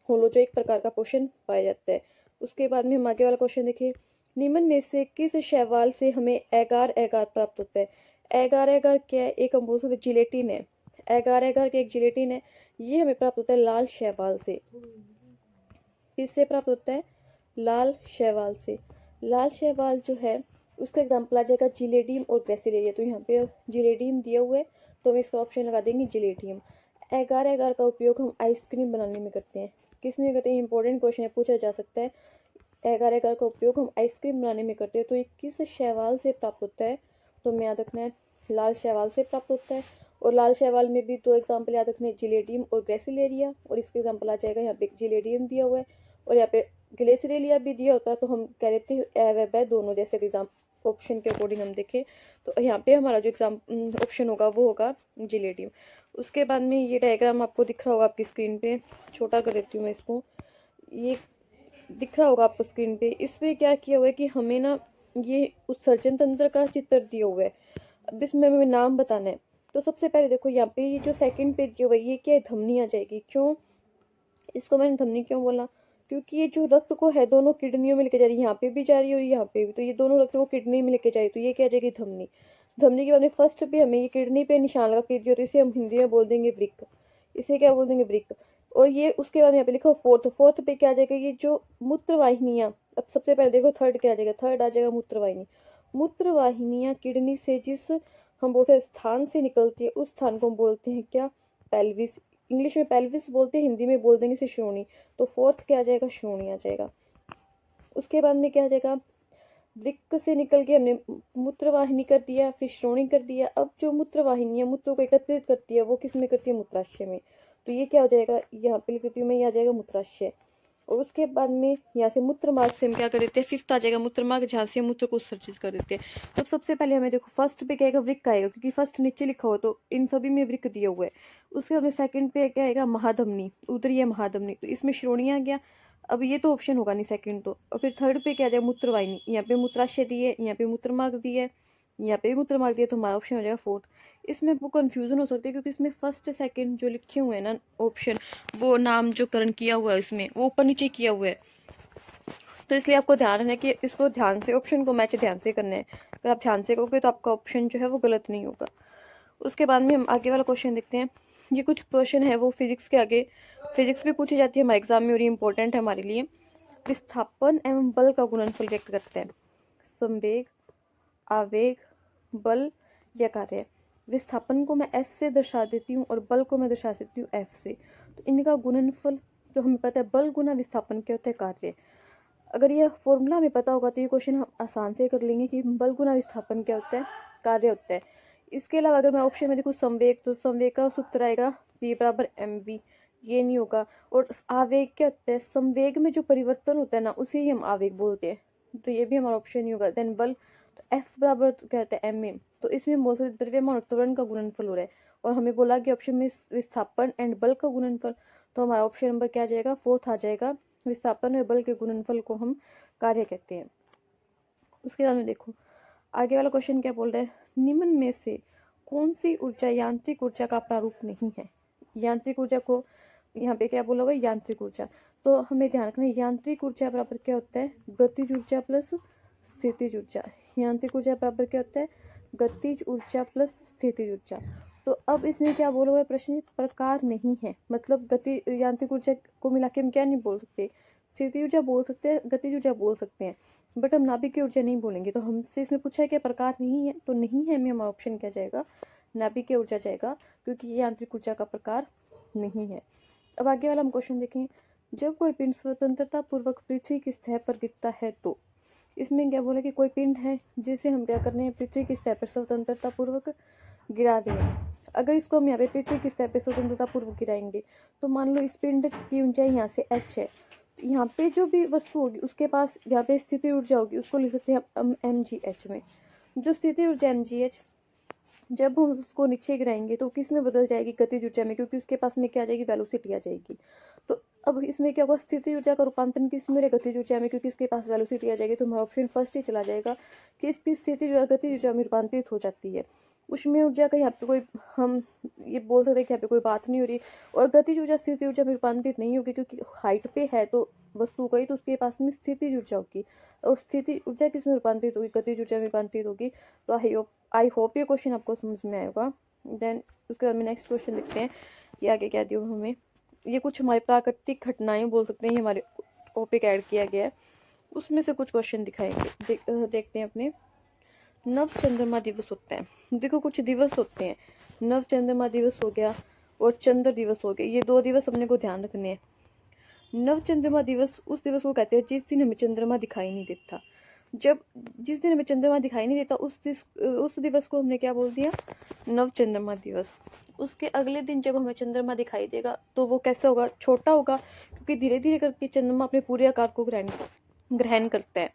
होलोजोइक प्रकार का पोषण पाया जाता है। उसके बाद में हम आगे वाला क्वेश्चन देखिए। निम्न में से किस शैवाल से हमें एगार प्राप्त होता है? एगार क्या है? एक हम बोल सकते जिलेटिन है। एगार के एक जिलेटिन है, ये हमें प्राप्त होता है लाल शैवाल से। किससे प्राप्त होता है? लाल शैवाल से। लाल शैवाल जो है उसका एग्जाम्पल आ जाएगा जिलेडियम और ग्रेसिलेरिया। तो यहाँ पे जिलेडियम दिया हुआ है तो हम इसका ऑप्शन लगा देंगे जिलेडियम। एगार का उपयोग हम आइसक्रीम बनाने में करते हैं। किस में करते हैं? इंपॉर्टेंट क्वेश्चन है, पूछा जा सकता है। एगार का उपयोग हम आइसक्रीम बनाने में करते हैं। तो ये किस शैवाल से प्राप्त होता है? तो हमें याद रखना है लाल शैवाल से प्राप्त होता है। और लाल शैवाल में भी 2 एग्जाम्पल याद रखने हैं, जिलेडियम और ग्रेसिलेरिया। और इसके एग्जाम्पल आ जाएगा यहाँ पे जिलेडियम दिया हुआ है और यहाँ पे ग्लेसिलेरिया भी दिया होता है, तो हम कह देते हैं एवेब है दोनों। जैसे एग्जाम ऑप्शन के अकॉर्डिंग हम देखें तो यहाँ पे हमारा जो एग्जाम ऑप्शन होगा वो होगा जिलेडियम। उसके बाद में ये डायग्राम आपको दिख रहा होगा आपकी स्क्रीन पे, छोटा कर देती हूँ मैं इसको। ये दिख रहा होगा आपको स्क्रीन पे। इसमें क्या किया हुआ है कि हमें ना ये उत्सर्जन तंत्र का चित्र दिया हुआ है। अब इसमें हमें नाम बताना है। तो सबसे पहले देखो यहाँ पे ये जो सेकंड पेज दिया हुआ है ये क्या है? धमनी आ जाएगी। क्यों इसको मैंने धमनी क्यों बोला? क्योंकि ये जो रक्त को है दोनों किडनियों में लेके जा रही है, यहाँ पे भी जा रही है और यहाँ पे भी। तो ये दोनों रक्त को किडनी में लेके जा रही है, तो ये क्या आ जाएगी? धमनी। धमनी के बाद में फर्स्ट पे हमें ये किडनी पे निशान लगा के दिया, तो इसे हम हिंदी में बोल देंगे वृक्क। इसे क्या बोल देंगे? वृक्क। और ये उसके बाद यहाँ पे लिखो फोर्थ पे क्या आ जाएगा? ये जो मूत्र वाहिनियां। अब सबसे पहले देखो थर्ड क्या आ जाएगा? थर्ड आ जाएगा मूत्र वाहिनी। मूत्र वाहिनियां किडनी से जिस हम बोलते हैं स्थान से निकलती है उस स्थान को हम बोलते हैं क्या? पेल्विस। इंग्लिश में पेल्विस बोलते हैं, हिंदी में बोल देंगे इसे श्रोणी। तो फोर्थ क्या आ जाएगा? श्रोणी आ जाएगा। उसके बाद में क्या आ जाएगा? वृक्क से निकल के हमने मूत्रवाहिनी कर दिया, फिर श्रोणी कर दिया। अब जो मूत्रवाहिनी है मूत्र को एकत्रित करती है वो किस में करती है? मूत्राशय में। तो ये क्या हो जाएगा? यहाँ पे लिख देती हूँ मैं, ये आ जाएगा मूत्राशय। और उसके बाद में यहाँ से मूत्र मार्ग से हम क्या कर देते हैं, फिफ्थ आ जाएगा मूत्र मार्ग, जहाँ से मूत्र को उत्सर्जित कर देते हैं। तो सबसे पहले हमें देखो फर्स्ट पे क्या आएगा, वृक्क आएगा, क्योंकि फर्स्ट नीचे लिखा हुआ तो इन सभी में वृक्क दिया हुआ है। उसके बाद में सेकंड पे क्या आएगा, महाधमनी, उदरीय महाधमनी, तो इसमें श्रोणि आ गया। अब ये तो ऑप्शन होगा नहीं सेकंड तो। और फिर थर्ड पे क्या आ जाएगा, मूत्रवाहिनी, यहाँ पे मूत्राशय दिए, यहाँ पे मूत्र मार्ग दिया है, यहाँ पे भी मूत्र मार्ग दिया, तो हमारा ऑप्शन हो जाएगा फोर्थ। इसमें आपको कंफ्यूजन हो सकती है क्योंकि इसमें फर्स्ट सेकंड जो लिखे हुए हैं ना ऑप्शन, वो नाम जो करण किया हुआ है इसमें वो ऊपर नीचे किया हुआ है, तो इसलिए आपको ध्यान रखना है कि इसको ध्यान से ऑप्शन को मैच ध्यान से करना है। अगर आप ध्यान से करोगे तो आपका ऑप्शन जो है वो गलत नहीं होगा। उसके बाद में हम आगे वाला क्वेश्चन देखते हैं। ये कुछ क्वेश्चन है वो फिजिक्स के आगे, फिजिक्स भी पूछी जाती है हमारे एग्जाम में और ये इंपॉर्टेंट है हमारे लिए। विस्थापन एवं बल का गुणनफल व्यक्त करते हैं। संवेग, आवेग, बल या कार्य। विस्थापन को मैं एस से दर्शा देती हूँ और बल को मैं दर्शा देती हूँ एफ से। तो इनका गुणनफल जो हमें पता है, बल गुना विस्थापन क्या होता है, कार्य। अगर ये फॉर्मूला हमें पता होगा तो ये क्वेश्चन हम आसान से कर लेंगे कि बल गुना विस्थापन क्या होता है, कार्य होता है। इसके अलावा अगर मैं ऑप्शन में देखूँ संवेग, तो संवेग का सूत्र आएगा v बराबर mv, ये नहीं होगा। और आवेग क्या होता है, संवेग में जो परिवर्तन होता है ना उसे ही हम आवेग बोलते हैं, तो ये भी हमारा ऑप्शन नहीं होगा। देन बल, तो एफ बराबर क्या होता है ma, तो इसमें हम बोल सकते द्रव्यमान और त्वरण का गुणनफल हो रहा है। और हमें बोला कि ऑप्शन में विस्थापन एंड बल का गुणनफल, तो हमारा ऑप्शन नंबर क्या आ जाएगा, फोर्थ आ जाएगा। विस्थापन और बल के गुणनफल को हम कार्य कहते हैं। उसके बाद में देखो आगे वाला क्वेश्चन क्या बोल रहा है, निम्न में से कौन सी ऊर्जा यांत्रिक ऊर्जा का प्रारूप नहीं है। यांत्रिक ऊर्जा को यहाँ पे क्या बोला हुआ है, यांत्रिक ऊर्जा। तो हमें ध्यान रखना है यांत्रिक ऊर्जा बराबर क्या होता है, गतिज ऊर्जा प्लस स्थितिज ऊर्जा। यांत्रिक ऊर्जा बराबर क्या होता है, गतिज ऊर्जा प्लस स्थितिज ऊर्जा। तो अब इसमें क्या बोला हुआ है, प्रश्न प्रकार नहीं है, मतलब गति यांत्रिक ऊर्जा को मिला के हम क्या नहीं बोल सकते, स्थितिज ऊर्जा बोल सकते हैं, गतिज ऊर्जा बोल सकते हैं, बट हम नाभिकीय ऊर्जा नहीं बोलेंगे। तो हमसे इसमें पूछा है कि प्रकार नहीं है, तो नहीं है में हमारा ऑप्शन क्या जाएगा, नाभिकीय ऊर्जा जाएगा, क्योंकि ये यांत्रिक ऊर्जा का प्रकार नहीं है। अब आगे वाला हम क्वेश्चन देखें, जब कोई पिंड स्वतंत्रता पूर्वक पृथ्वी की सतह पर गिरता है तो। इसमें क्या बोला कि कोई पिंड है जिसे हम क्या करने हैं, पृथ्वी की सतह पर स्वतंत्रता पूर्वक गिरा रहे हैं। अगर इसको हम यहाँ पे पृथ्वी की सतह पर स्वतंत्रता पूर्वक गिराएंगे, तो मान लो इस पिंड की ऊंचाई यहाँ से h है, यहाँ पे जो भी वस्तु होगी उसके पास यहाँ पे स्थिति ऊर्जा होगी, उसको लिख सकते हैं हम mgh में। जो स्थिति ऊर्जा mgh, जब हम उसको नीचे गिराएंगे तो किस में बदल जाएगी, गतिज ऊर्जा में, क्योंकि उसके पास में क्या आ जाएगी, वेलोसिटी आ जाएगी। तो अब इसमें क्या होगा, स्थिति ऊर्जा का रूपांतरण किस में, गतिज ऊर्जा में, क्योंकि इसके पास वेलोसिटी आ जाएगी। तो हमारा ऑप्शन फर्स्ट ही चला जाएगा कि इसकी स्थिति गतिज ऊर्जा में रूपांतरित हो जाती है। उष्मीय ऊर्जा का यहाँ पे कोई, हम ये बोल सकते हैं कि यहाँ पे कोई बात नहीं हो रही। और गतिज ऊर्जा स्थिति ऊर्जा में रूपांतरित नहीं होगी, क्योंकि हाइट पे है तो वस्तु गई, तो उसके पास में स्थिति ऊर्जा होगी, और स्थिति ऊर्जा किस में रूपांतरित होगी, गतिज ऊर्जा में रूपांतरित होगी। तो आई होप ये क्वेश्चन आपको समझ में आएगा। देन उसके बाद में नेक्स्ट क्वेश्चन देखते हैं, ये आगे क्या दिया हमें। ये कुछ हमारी प्राकृतिक घटनाएं बोल सकते हैं, ये हमारे टॉपिक ऐड किया गया है, उसमें से कुछ क्वेश्चन दिखाएंगे। देखते हैं अपने। नव चंद्रमा दिवस होता है, देखो कुछ दिवस होते हैं, नव चंद्रमा दिवस हो गया और चंद्र दिवस हो गया, ये दो दिवस अपने को ध्यान रखने हैं। नव चंद्रमा दिवस उस दिवस को कहते हैं जिस दिन हमें चंद्रमा दिखाई नहीं देता। जिस दिन हमें चंद्रमा दिखाई नहीं देता उस दिवस को हमने क्या बोल दिया, नव चंद्रमा दिवस। उसके अगले दिन जब हमें चंद्रमा दिखाई देगा तो वो कैसा होगा, छोटा होगा, क्योंकि धीरे धीरे करके चंद्रमा अपने पूरे आकार को ग्रहण करता है।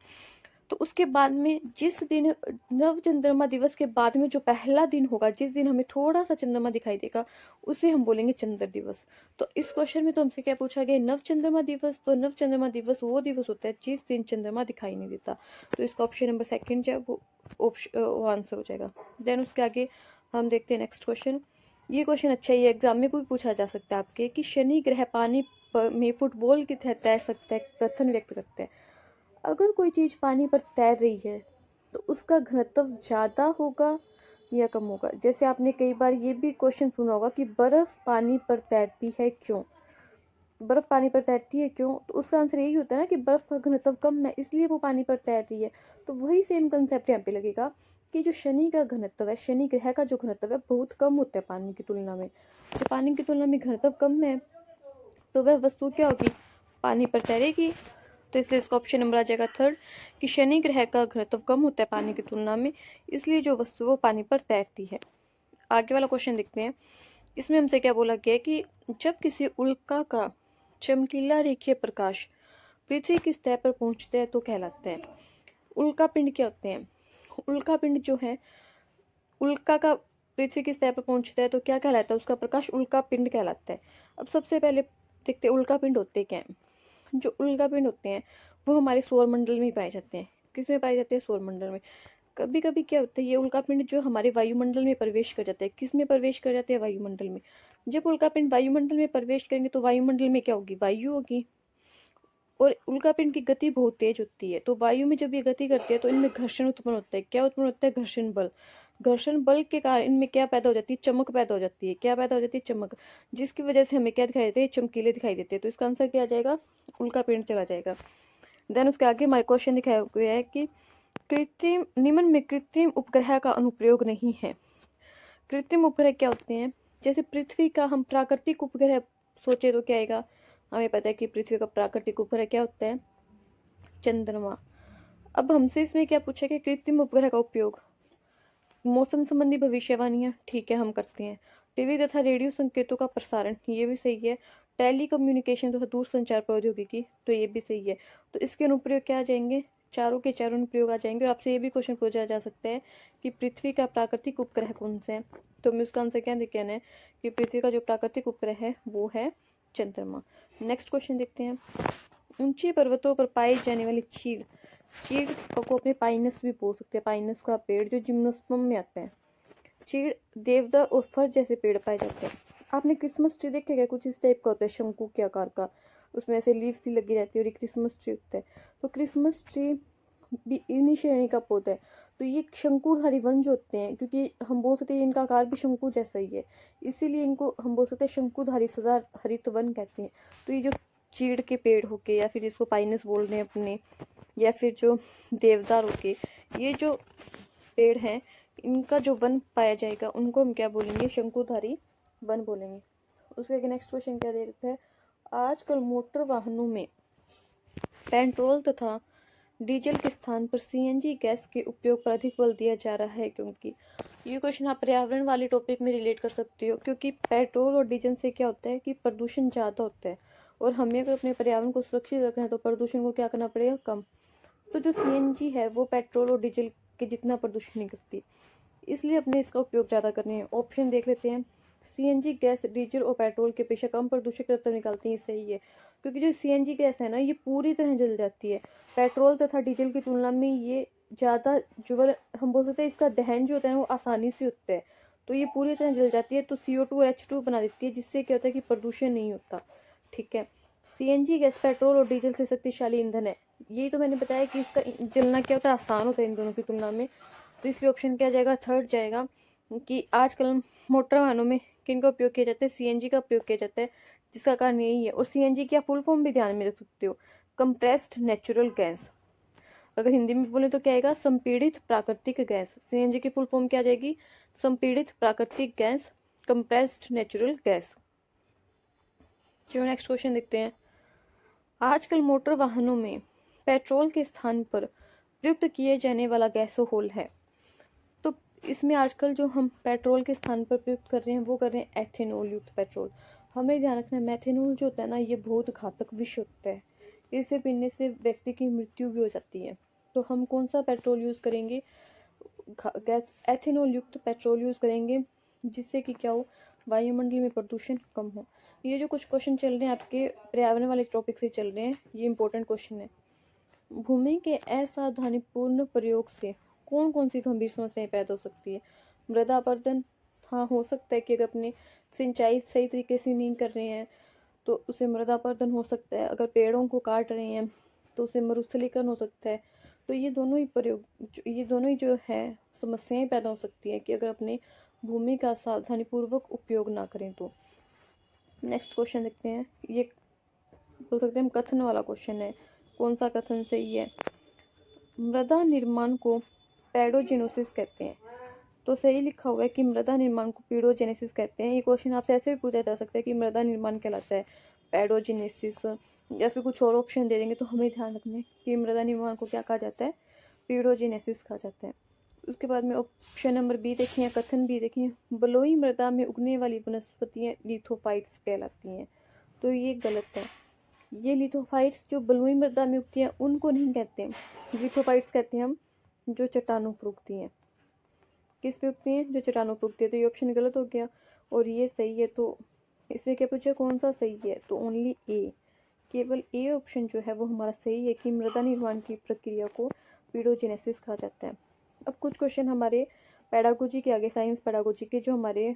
तो उसके बाद में जिस दिन नव चंद्रमा दिवस के बाद में जो पहला दिन होगा, जिस दिन हमें थोड़ा सा चंद्रमा दिखाई देगा, उसे हम बोलेंगे चंद्र दिवस। तो इस क्वेश्चन में तो हमसे क्या पूछा गया, नव चंद्रमा दिवस। तो नव चंद्रमा दिवस वो दिवस होता है जिस दिन चंद्रमा दिखाई नहीं देता। तो इसका ऑप्शन नंबर सेकंड जो है वो आंसर हो जाएगा। देन उसके आगे हम देखते हैं नेक्स्ट क्वेश्चन। ये क्वेश्चन अच्छा है, ये एग्जाम में भी पूछा जा सकता है आपके, कि शनि ग्रह पानी में फुटबॉल की तरह तैर सकता है, कथन व्यक्त करते हैं। अगर कोई चीज़ पानी पर तैर रही है तो उसका घनत्व ज़्यादा होगा या कम होगा। जैसे आपने कई बार ये भी क्वेश्चन सुना होगा कि बर्फ़ पानी पर तैरती है क्यों, बर्फ़ पानी पर तैरती है क्यों, तो उसका आंसर यही होता है ना कि बर्फ़ का घनत्व कम है इसलिए वो पानी पर तैर रही है। तो वही सेम कंसेप्ट यहाँ पे लगेगा कि जो शनि का घनत्व है, शनि ग्रह का जो घनत्व है बहुत कम होता है पानी की तुलना में। जो पानी की तुलना में घनत्व कम है तो वह वस्तु क्या होगी, पानी पर तैरेगी। तो इसलिए इसका ऑप्शन नंबर आ जाएगा थर्ड, कि शनि ग्रह का घनत्व कम होता है पानी की तुलना में, इसलिए जो वस्तु वो पानी पर तैरती है। आगे वाला क्वेश्चन देखते हैं। इसमें हमसे क्या बोला गया है कि जब किसी उल्का का चमकीला रेखीय प्रकाश पृथ्वी की सतह पर पहुंचते हैं तो कहलाते हैं। उल्का पिंड क्या होते हैं? उल्का पिंड जो है, उल्का का पृथ्वी की सतह पर पहुंचता है तो क्या कहलाता है? उसका प्रकाश उल्का पिंड कहलाता है। अब सबसे पहले देखते हैं उल्का पिंड होते क्या हैं। जो उल्का पिंड होते हैं वो हमारे सौरमंडल में पाए जाते हैं। किसमें पाए जाते हैं? सौरमंडल में। कभी कभी क्या होता है, ये उल्का पिंड जो हमारे वायुमंडल में प्रवेश कर जाता है। किस में प्रवेश कर जाते हैं? वायुमंडल में। जब उल्का पिंड वायुमंडल में प्रवेश करेंगे तो वायुमंडल में क्या होगी? वायु होगी। और उल्कापिंड की गति बहुत तेज होती है, तो वायु में जब ये गति करती है तो इनमें घर्षण उत्पन्न होता है। क्या उत्पन्न होता है? घर्षण बल। घर्षण बल के कारण इनमें क्या पैदा हो जाती है? चमक पैदा हो जाती है। क्या पैदा हो जाती है? चमक, जिसकी वजह से हमें क्या दिखाई देते हैं? चमकीले दिखाई देते हैं। तो इसका आंसर क्या आ जाएगा? उल्कापिंड चला जाएगा। देन उसके आगे हमारे क्वेश्चन दिखाया हुआ है कि कृत्रिम निम्न में कृत्रिम उपग्रह का अनुप्रयोग नहीं है। कृत्रिम उपग्रह क्या होते हैं? जैसे पृथ्वी का हम प्राकृतिक उपग्रह सोचे तो क्या आएगा? हमें पता है कि पृथ्वी का प्राकृतिक उपग्रह क्या होता है? चंद्रमा। अब हमसे इसमें क्या पूछा कि कृत्रिम उपग्रह का उपयोग मौसम संबंधी भविष्यवाणियां, ठीक है हम करते हैं। टीवी तथा रेडियो संकेतों का प्रसारण, ये भी सही है। टेली कम्युनिकेशन तथा दूर संचार प्रौद्योगिकी, तो ये भी सही है। तो इसके अनुप्रयोग क्या आ जाएंगे? चारों के चारों अनुप्रयोग आ जाएंगे। और आपसे ये भी क्वेश्चन पूछा जा सकता है कि पृथ्वी का प्राकृतिक उपग्रह कौन सा है? तो हमें उसका आंसर क्या कहना है कि पृथ्वी का जो प्राकृतिक उपग्रह है वो है चंद्रमा। नेक्स्ट क्वेश्चन देखते हैं। ऊंचे पर्वतों पर पाई जाने वाली चीड़, चीड़ को अपने पाइनस भी बोल सकते हैं। पाइनस का पेड़ जो जिम्नोस्पर्म में आता है। चीड़, देवदार और फर जैसे पेड़ पाए जाते हैं। आपने क्रिसमस ट्री देखा क्या? कुछ इस टाइप का होता है, शंकु के आकार का, उसमें ऐसे लीव्स सी लगी रहती है और ये क्रिसमस ट्री होता है। तो क्रिसमस ट्री भी इन्हीं श्रेणी का पौधा है। तो ये शंकुधारी वन जो होते हैं, क्योंकि हम बोल सकते हैं इनका आकार भी शंकु जैसा ही है, इसीलिए इनको हम बोल सकते हैं शंकुधारी सदा हरित वन कहते हैं। तो ये जो चीड़ के पेड़ होके, या फिर जिसको पाइनस बोल रहे हैं अपने, या फिर जो देवदार होके, ये जो पेड़ हैं, इनका जो वन पाया जाएगा उनको हम क्या बोलेंगे? शंकुधारी वन बोलेंगे। उसके आगे नेक्स्ट क्वेश्चन क्या दे रखा है? आजकल मोटर वाहनों में पेट्रोल तथा डीजल के स्थान पर सीएनजी गैस के उपयोग पर अधिक बल दिया जा रहा है, क्योंकि ये क्वेश्चन आप पर्यावरण वाले टॉपिक में रिलेट कर सकते हो। क्योंकि पेट्रोल और डीजल से क्या होता है कि प्रदूषण ज़्यादा होता है, और हमें अगर अपने पर्यावरण को सुरक्षित रखना है तो प्रदूषण को क्या करना पड़ेगा? कम। तो जो सीएनजी है वो पेट्रोल और डीजल के जितना प्रदूषण नहीं करती, इसलिए अपने इसका उपयोग ज़्यादा करने हैं। ऑप्शन देख लेते हैं। सीएनजी गैस डीजल और पेट्रोल के अपेक्षा कम प्रदूषक तत्व निकालती है, सही है। क्योंकि जो सीएनजी गैस है ना, ये पूरी तरह जल जाती है। पेट्रोल तथा डीजल की तुलना में ये ज़्यादा जो हम बोल सकते हैं इसका दहन जो होता है वो आसानी से होता है, तो ये पूरी तरह जल जाती है। तो CO2 और H2 बना देती है, जिससे क्या होता है कि प्रदूषण नहीं होता। ठीक है। सीएनजी गैस पेट्रोल और डीजल से शक्तिशाली ईंधन है। यही तो मैंने बताया कि इसका जलना क्या होता है? आसान होता है इन दोनों की तुलना में। तो इसलिए ऑप्शन क्या जाएगा? थर्ड जाएगा। कि आजकल मोटर वाहनों में किन का उपयोग किया जाता है? सीएनजी का उपयोग किया जाता है, जिसका कारण यही है। और सीएनजी की आप फुल फॉर्म भी ध्यान में रख सकते हो, कंप्रेस्ड नेचुरल गैस। अगर हिंदी में बोले तो क्या आएगा? संपीड़ित प्राकृतिक गैस। सीएनजी की फुल फॉर्म क्या आ जाएगी? संपीड़ित प्राकृतिक गैस, कंप्रेस्ड नेचुरल गैस। चलो नेक्स्ट क्वेश्चन देखते हैं। आजकल मोटर वाहनों में पेट्रोल के स्थान पर प्रयुक्त किए जाने वाला गैसोहोल है। तो इसमें आजकल जो हम पेट्रोल के स्थान पर प्रयुक्त कर रहे हैं वो कर रहे हैं एथेनॉल युक्त पेट्रोल। हमें ध्यान रखना है, मेथेनॉल जो होता है ना, ये बहुत घातक विष होता है। इसे पीने से व्यक्ति की मृत्यु भी हो जाती है। तो हम कौन सा पेट्रोल यूज़ करेंगे? एथेनॉल युक्त पेट्रोल यूज़ करेंगे, जिससे कि क्या हो? वायुमंडल में प्रदूषण कम हो। ये जो कुछ क्वेश्चन चल रहे हैं आपके पर्यावरण वाले टॉपिक से चल रहे हैं, ये इंपॉर्टेंट क्वेश्चन है। भूमि के असावधानीपूर्ण प्रयोग से कौन कौन सी गंभीर समस्याएं पैदा हो सकती है? मृदा अपरदन, हाँ हो सकता है कि अगर अपने सिंचाई सही तरीके से नहीं कर रहे हैं तो उसे मृदा अपरदन हो सकता है। अगर पेड़ों को काट रहे हैं तो उसे मरुस्थलीकरण हो सकता है। तो ये दोनों ही जो है समस्याएं पैदा हो सकती है कि अगर अपने भूमि का सावधानीपूर्वक उपयोग ना करें तो। नेक्स्ट क्वेश्चन देखते हैं। ये बोल सकते हैं हम कथन वाला क्वेश्चन है। कौन सा कथन सही है? मृदा निर्माण को पेडोजेनेसिस कहते हैं। तो सही लिखा हुआ है कि मृदा निर्माण को पेडोजेनेसिस कहते हैं। ये क्वेश्चन आपसे ऐसे भी पूछा जा सकता है कि मृदा निर्माण कहलाता है पेडोजेनेसिस, या फिर कुछ और ऑप्शन दे देंगे। तो हमें ध्यान रखना है कि मृदा निर्माण को क्या कहा जाता है? पेडोजेनेसिस कहा जाता है। उसके बाद में ऑप्शन नंबर बी देखिए, कथन बी देखिए, बलुई मृदा में उगने वाली वनस्पतियाँ लिथोफाइट्स कहलाती हैं। तो ये गलत है। ये लिथोफाइट्स जो बलुई मृदा में उगती हैं उनको नहीं कहते हैं, लिथोफाइट्स कहते हैं हम जो चट्टानों पर उगती हैं। किस पे उगती हैं? जो चट्टानों पर उगती है। तो ये ऑप्शन गलत हो गया और ये सही है। तो इसमें क्या पूछा कौन सा सही है? तो ओनली ए, केवल ए ऑप्शन जो है वो हमारा सही है कि मृदा निर्माण की प्रक्रिया को पीडोजेनेसिस कहा जाता है। अब कुछ क्वेश्चन हमारे पेडागोजी के आगे, साइंस पेडागोजी के जो हमारे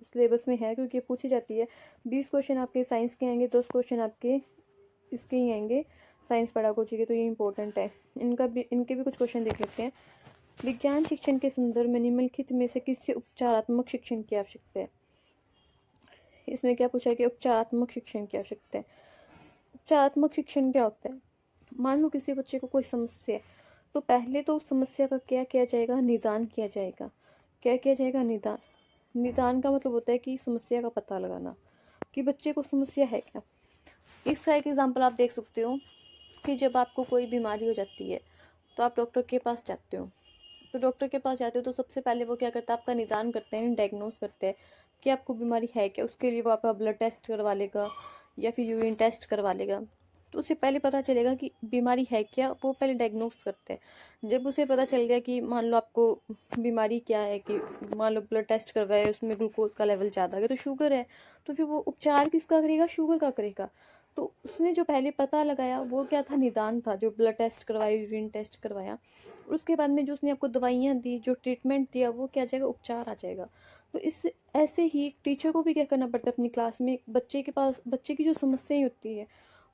सिलेबस में है, क्योंकि पूछी जाती है। 20 क्वेश्चन आपके साइंस के आएंगे, 10 क्वेश्चन आपके इसके ही आएंगे साइंस पेडागोजी के, तो ये इंपॉर्टेंट है। इनके भी कुछ क्वेश्चन देख लेते हैं। विज्ञान शिक्षण के संदर्भ में निम्नलिखित में से किससे उपचारात्मक शिक्षण की आवश्यकता है? इसमें क्या पूछा है कि उपचारात्मक शिक्षण की आवश्यकता है। उपचारात्मक शिक्षण क्या होता है? मान लो किसी बच्चे को कोई समस्या है, तो पहले तो उस समस्या का क्या किया जाएगा? निदान किया जाएगा। क्या किया जाएगा? निदान। निदान का मतलब होता है कि समस्या का पता लगाना कि बच्चे को समस्या है क्या। इसका एक एग्जाम्पल आप देख सकते हो कि जब आपको कोई बीमारी हो जाती है तो आप डॉक्टर के पास जाते हो। तो डॉक्टर के पास जाते हो तो सबसे पहले वो क्या करता है? आपका निदान करते हैं, डायग्नोस करते हैं कि आपको बीमारी है क्या। उसके लिए वो आपका ब्लड टेस्ट करवा लेगा या फिर यूरिन टेस्ट करवा लेगा। तो उससे पहले पता चलेगा कि बीमारी है क्या, वो पहले डायग्नोस करते हैं। जब उसे पता चल गया कि मान लो आपको बीमारी क्या है, कि मान लो ब्लड टेस्ट करवाए उसमें ग्लूकोज का लेवल ज़्यादा है तो शुगर है, तो फिर वो उपचार किसका करेगा? शुगर का करेगा। तो उसने जो पहले पता लगाया वो क्या था? निदान था। जो ब्लड टेस्ट करवाया, यूरिन टेस्ट करवाया, उसके बाद में जो उसने आपको दवाइयाँ दी, जो ट्रीटमेंट दिया, वो क्या आ जाएगा? उपचार आ जाएगा। तो इस ऐसे ही टीचर को भी क्या करना पड़ता है? अपनी क्लास में बच्चे की जो समस्याएं होती है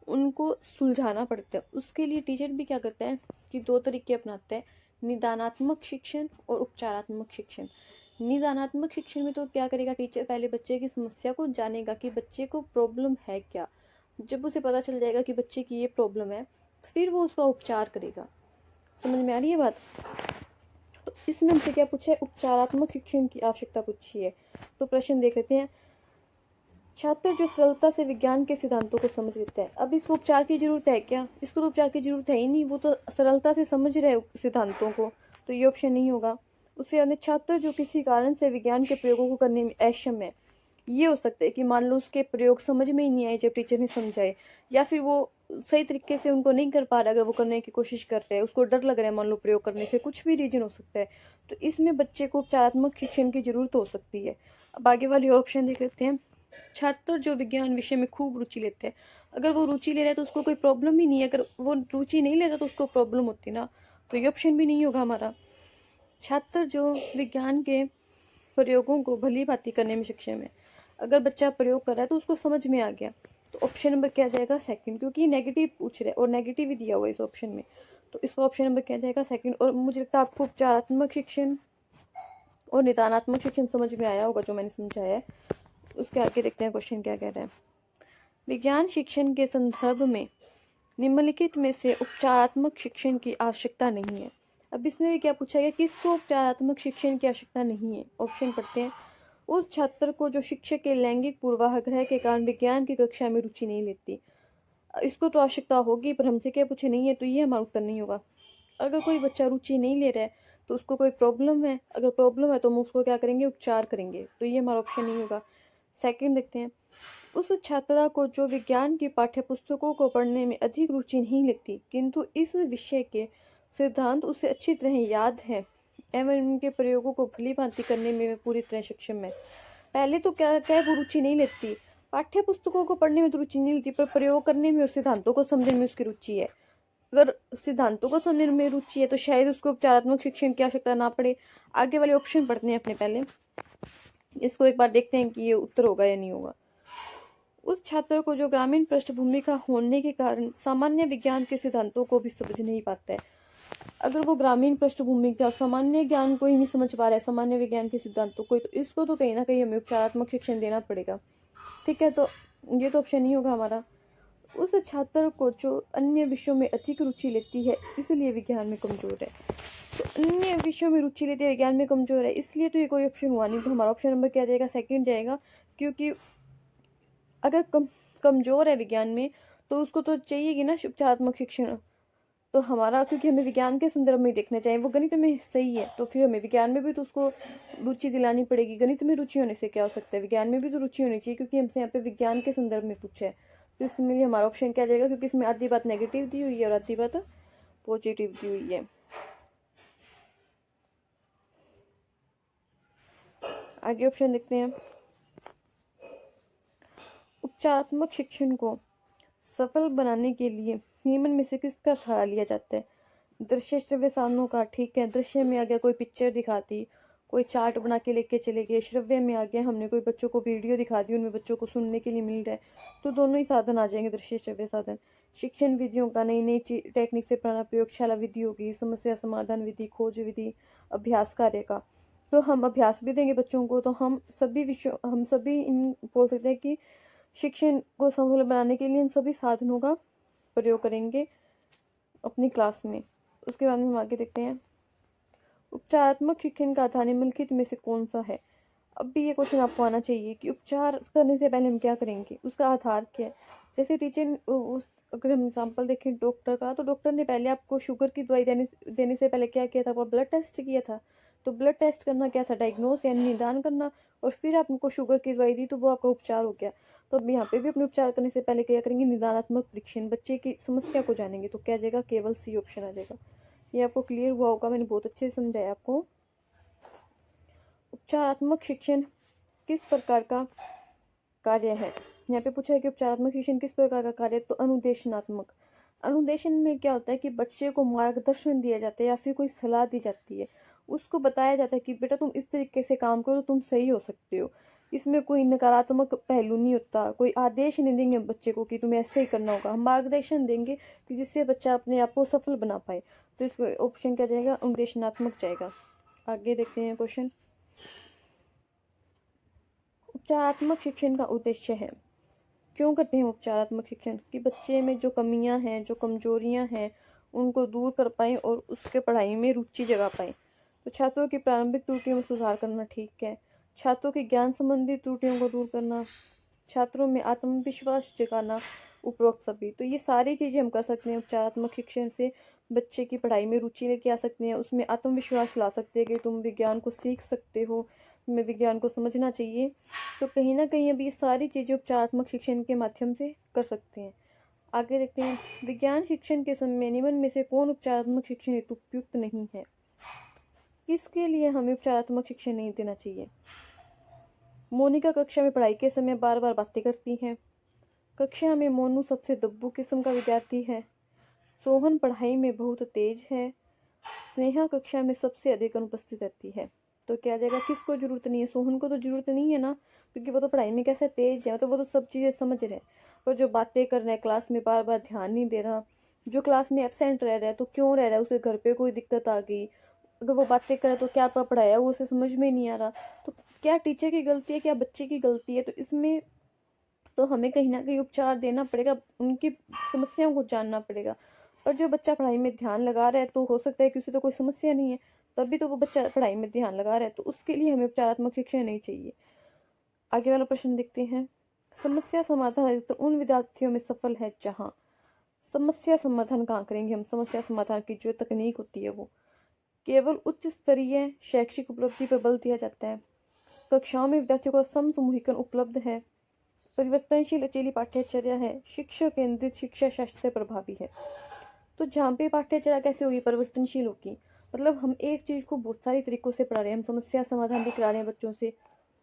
उनको सुलझाना पड़ता है। उसके लिए टीचर भी क्या करता है कि 2 तरीके अपनाते हैं, निदानात्मक शिक्षण और उपचारात्मक शिक्षण। निदानात्मक शिक्षण में तो क्या करेगा टीचर? पहले बच्चे की समस्या को जानेगा कि बच्चे को प्रॉब्लम है क्या। जब उसे पता चल जाएगा कि बच्चे की ये प्रॉब्लम है, फिर वो उसका उपचार करेगा। समझ में आ रही है बात? तो इसमें हमसे क्या पूछा है? उपचारात्मक शिक्षण की आवश्यकता पूछी है। तो प्रश्न देख लेते हैं। छात्र जो सरलता से विज्ञान के सिद्धांतों को समझ लेता है। अब इसको उपचार की जरूरत है क्या? इसको तो उपचार की जरूरत है ही नहीं, वो तो सरलता से समझ रहे सिद्धांतों को, तो ये ऑप्शन नहीं होगा। उससे अन्य छात्र जो किसी कारण से विज्ञान के प्रयोगों को करने में अक्षम है। ये हो सकता है कि मान लो उसके प्रयोग समझ में ही नहीं आए जब टीचर ने समझाए, या फिर वो सही तरीके से उनको नहीं कर पा रहा, अगर वो करने की कोशिश कर रहे हैं, उसको डर लग रहा है मान लो प्रयोग करने से, कुछ भी रीजन हो सकता है। तो इसमें बच्चे को उपचारात्मक शिक्षण की जरूरत हो सकती है। अब आगे वाली ऑप्शन देख लेते हैं। छात्र जो विज्ञान विषय में खूब रुचि लेते हैं। अगर वो रुचि ले रहा है तो उसको कोई प्रॉब्लम ही नहीं है, अगर वो रुचि नहीं लेता तो उसको प्रॉब्लम होती ना, तो ये ऑप्शन भी नहीं होगा हमारा। छात्र जो विज्ञान के प्रयोगों को भली भांति करने में सक्षम है। अगर बच्चा प्रयोग कर रहा है तो उसको समझ में आ गया, तो ऑप्शन नंबर क्या जाएगा? सेकंड, क्योंकि नेगेटिव पूछ रहे हैं और नेगेटिव ही दिया हुआ है इस ऑप्शन में, तो इसका ऑप्शन नंबर क्या जाएगा? सेकंड। और मुझे लगता है आपको उपचारात्मक शिक्षण और निदानात्मक शिक्षण समझ में आया होगा जो मैंने समझाया है। उसके आगे देखते हैं क्वेश्चन क्या कह रहा है। विज्ञान शिक्षण के संदर्भ में निम्नलिखित में से उपचारात्मक शिक्षण की आवश्यकता नहीं है। अब इसमें भी क्या पूछा गया? किसको उपचारात्मक शिक्षण की आवश्यकता नहीं है? ऑप्शन पढ़ते हैं। उस छात्र को जो शिक्षक के लैंगिक पूर्वाग्रह के कारण विज्ञान की कक्षा में रुचि नहीं लेती। इसको तो आवश्यकता होगी, पर हमसे क्या पूछे नहीं है, तो ये हमारा उत्तर नहीं होगा। अगर कोई बच्चा रुचि नहीं ले रहा है तो उसको कोई प्रॉब्लम है, अगर प्रॉब्लम है तो हम उसको क्या करेंगे? उपचार करेंगे, तो ये हमारा ऑप्शन नहीं होगा। सेकंड देखते हैं। उस छात्रा को जो विज्ञान की पाठ्य पुस्तकों को पढ़ने में अधिक रुचि नहीं लगती, किंतु इस विषय के सिद्धांत उसे अच्छी तरह याद है एवं उनके प्रयोगों को भली भांति करने में पूरी तरह सक्षम है। पहले तो क्या क्या वो रुचि नहीं लेती, पाठ्य पुस्तकों को पढ़ने में तो रुचि नहीं लेती, पर प्रयोग करने में और सिद्धांतों को समझने में उसकी रुचि है। अगर सिद्धांतों को समझने में रुचि है तो शायद उसको उपचारात्मक शिक्षण की आवश्यकता ना पड़े। आगे वाले ऑप्शन पढ़ते हैं अपने पहले, इसको एक बार देखते हैं कि ये उत्तर होगा या नहीं होगा। उस छात्र को जो ग्रामीण पृष्ठभूमि का होने के कारण सामान्य विज्ञान के सिद्धांतों को भी समझ नहीं पाता है। अगर वो ग्रामीण पृष्ठभूमि का सामान्य ज्ञान को ही नहीं समझ पा रहा है, सामान्य विज्ञान के सिद्धांतों को, तो इसको तो कहीं ना कहीं हमें उपचारात्मक शिक्षण देना पड़ेगा। ठीक है, तो ये तो ऑप्शन नहीं होगा हमारा। उस छात्र को जो अन्य विषयों में अधिक रुचि लेती है इसलिए विज्ञान में कमजोर है। तो अन्य विषयों में रुचि लेती है, विज्ञान में कमजोर है, इसलिए तो ये कोई ऑप्शन हुआ नहीं। तो हमारा ऑप्शन नंबर क्या जाएगा? सेकंड जाएगा, क्योंकि अगर कमजोर है विज्ञान में तो उसको तो चाहिएगी ना उपचारात्मक शिक्षण। तो हमारा, क्योंकि हमें विज्ञान के संदर्भ में देखना चाहिए, वो गणित में सही है तो फिर हमें विज्ञान में भी तो उसको रुचि दिलानी पड़ेगी। गणित में रुचि होने से क्या हो सकता है? विज्ञान में भी तो रुचि होनी चाहिए, क्योंकि हमसे यहाँ पे विज्ञान के संदर्भ में पूछा है। तो इसमें लिए हमारा ऑप्शन क्या जाएगा, क्योंकि इसमें आधी बात नेगेटिव दी हुई है और आधी बात पॉजिटिव दी हुई है। आगे ऑप्शन देखते हैं। उपचारात्मक शिक्षण को सफल बनाने के लिए निम्न में से किसका सहारा लिया जाता है? दृश्य श्रव्य साधनों का, ठीक है। दृश्य में आ गया कोई पिक्चर दिखाती, कोई चार्ट बना के लेके चले गए। श्रव्य में आ गया हमने कोई बच्चों को वीडियो दिखा दी, उनमें बच्चों को सुनने के लिए मिल रहा है, तो दोनों ही साधन आ जाएंगे, दृश्य श्रव्य साधन। शिक्षण विधियों का, नई नई टेक्निक से पढ़ाना, प्रयोगशाला विधि होगी, समस्या समाधान विधि, खोज विधि, अभ्यास कार्य का। तो हम अभ्यास भी देंगे बच्चों को, तो हम सभी इन बोल सकते हैं कि शिक्षण को सफल बनाने के लिए इन सभी साधनों का प्रयोग करेंगे अपनी क्लास में। उसके बाद में हम आगे देखते हैं। उपचारात्मक शिक्षण का आधार निम्नलिखित में से कौन सा है? अब भी ये क्वेश्चन आपको आना चाहिए कि उपचार करने से पहले हम क्या करेंगे, उसका आधार क्या है। जैसे टीचर, अगर हम एग्जाम्पल देखें डॉक्टर का, तो डॉक्टर ने पहले आपको शुगर की दवाई देने से पहले क्या किया था, वो ब्लड टेस्ट किया था। तो ब्लड टेस्ट करना क्या था, डायग्नोस यानी निदान करना, और फिर आपको शुगर की दवाई दी तो वो आपका उपचार हो गया। तो अब यहाँ पे भी अपने उपचार करने से पहले क्या करेंगे, निदानात्मक परीक्षण, बच्चे की समस्या को जानेंगे। तो क्या जाएगा, केवल सी ऑप्शन आ जाएगा। ये आपको क्लियर हुआ होगा, मैंने बहुत अच्छे से समझाया आपको। उपचारात्मक शिक्षण किस प्रकार का कार्य है? यहाँ पे पूछा है कि उपचारात्मक शिक्षण किस प्रकार का कार्य है, तो अनुदेशनात्मक। अनुदेशन में क्या होता है कि बच्चे को मार्गदर्शन दिया जाता है या फिर कोई सलाह दी जाती है, उसको बताया जाता है कि बेटा तुम इस तरीके से काम करो तो तुम सही हो सकते हो। इसमें कोई नकारात्मक पहलू नहीं होता, कोई आदेश नहीं देंगे बच्चे को कि तुम्हें ऐसे ही करना होगा। हम मार्गदर्शन देंगे कि जिससे बच्चा अपने आप को सफल बना पाए। तो इस ऑप्शन क्या जाएगा, अनुदेशनात्मक जाएगा। आगे देखते हैं क्वेश्चन। उपचारात्मक शिक्षण का उद्देश्य है, क्यों करते हैं उपचारात्मक शिक्षण, कि बच्चे में जो कमियां हैं, जो कमजोरियां हैं, उनको दूर कर पाएं और उसके पढ़ाई में रुचि जगा पाएं। तो छात्रों की प्रारंभिक त्रुटियों में सुधार करना, ठीक है। छात्रों की ज्ञान संबंधी त्रुटियों को दूर करना, छात्रों में आत्मविश्वास जगाना, उपरोक्त सभी। तो ये सारी चीजें हम कर सकते हैं उपचारात्मक शिक्षण से। बच्चे की पढ़ाई में रुचि लेके आ सकते हैं, उसमें आत्मविश्वास ला सकते हैं कि तुम विज्ञान को सीख सकते हो, तुम्हें विज्ञान को समझना चाहिए। तो कहीं ना कहीं अभी सारी चीजें उपचारात्मक शिक्षण के माध्यम से कर सकते हैं। आगे देखते हैं। विज्ञान शिक्षण के समय निम्न में से कौन उपचारात्मक शिक्षण हेतु उपयुक्त नहीं है? किसके लिए हमें उपचारात्मक शिक्षण नहीं देना चाहिए? मोनिका कक्षा में पढ़ाई के समय बार बार बातें करती है। कक्षा में मोनू सबसे दब्बू किस्म का विद्यार्थी है। सोहन पढ़ाई में बहुत तेज है। स्नेहा कक्षा में सबसे अधिक अनुपस्थित रहती है। तो क्या जाएगा, किसको जरूरत नहीं है? सोहन को तो जरूरत नहीं है ना, क्योंकि वो तो पढ़ाई में कैसे तेज है, मतलब वो तो सब चीजें समझ रहे हैं। पर जो बातें कर रहे हैं, क्लास में बार बार ध्यान नहीं दे रहा, जो क्लास में एब्सेंट रह रहा है, तो क्यों रह रहा है, उसे घर पे कोई दिक्कत आ गई, अगर वो बातें करे तो क्या पढ़ाया वो उसे समझ में नहीं आ रहा, तो क्या टीचर की गलती है, क्या बच्चे की गलती है? तो इसमें तो हमें कहीं ना कहीं उपचार देना पड़ेगा, उनकी समस्याओं को जानना पड़ेगा। पर जो बच्चा पढ़ाई में ध्यान लगा रहा है, तो हो सकता है कि उसे तो कोई समस्या नहीं है, तभी तो वो बच्चा पढ़ाई में ध्यान लगा रहा है, तो उसके लिए हमें उपचारात्मक शिक्षण नहीं चाहिए। आगे वाला प्रश्न देखते हैं। समस्या समाधान अधिकतर उन विद्यार्थियों में सफल है जहाँ, समस्या समाधान कहाँ करेंगे हम? समस्या समाधान की जो तकनीक होती है वो केवल उच्च स्तरीय शैक्षिक उपलब्धि पर बल दिया जाता है। कक्षाओं में विद्यार्थियों का समसमूहीकरण उपलब्ध है। परिवर्तनशील अकेली पाठ्यचर्या है। शिक्षक केंद्रित शिक्षा शास्त्र से प्रभावी है। तो जहाँ पे पाठ्यचर्या कैसे होगी, परिवर्तनशील होगी, मतलब हम एक चीज को बहुत सारी तरीकों से पढ़ा रहे हैं। हम समस्या समाधान भी करा रहे हैं बच्चों से,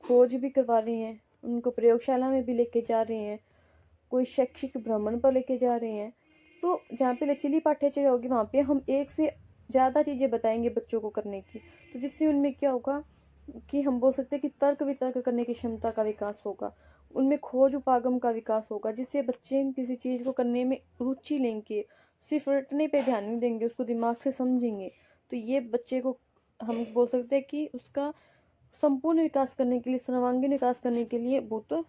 खोज भी करवा रहे हैं, उनको प्रयोगशाला में भी लेके जा रहे हैं, कोई शैक्षिक भ्रमण पर लेके जा रहे हैं। तो जहाँ पे लचीली पाठ्यचर्या होगी, वहाँ पे हम एक से ज़्यादा चीज़ें बताएंगे बच्चों को करने की, तो जिससे उनमें क्या होगा कि हम बोल सकते हैं कि तर्क वितर्क करने की क्षमता का विकास होगा, उनमें खोज उपागम का विकास होगा, जिससे बच्चे किसी चीज़ को करने में रुचि लेंगे, सिर्फ रटने पे ध्यान नहीं देंगे, उसको दिमाग से समझेंगे। तो ये बच्चे को हम बोल सकते हैं कि उसका संपूर्ण विकास करने के लिए, सर्वांगीण विकास करने के लिए बहुत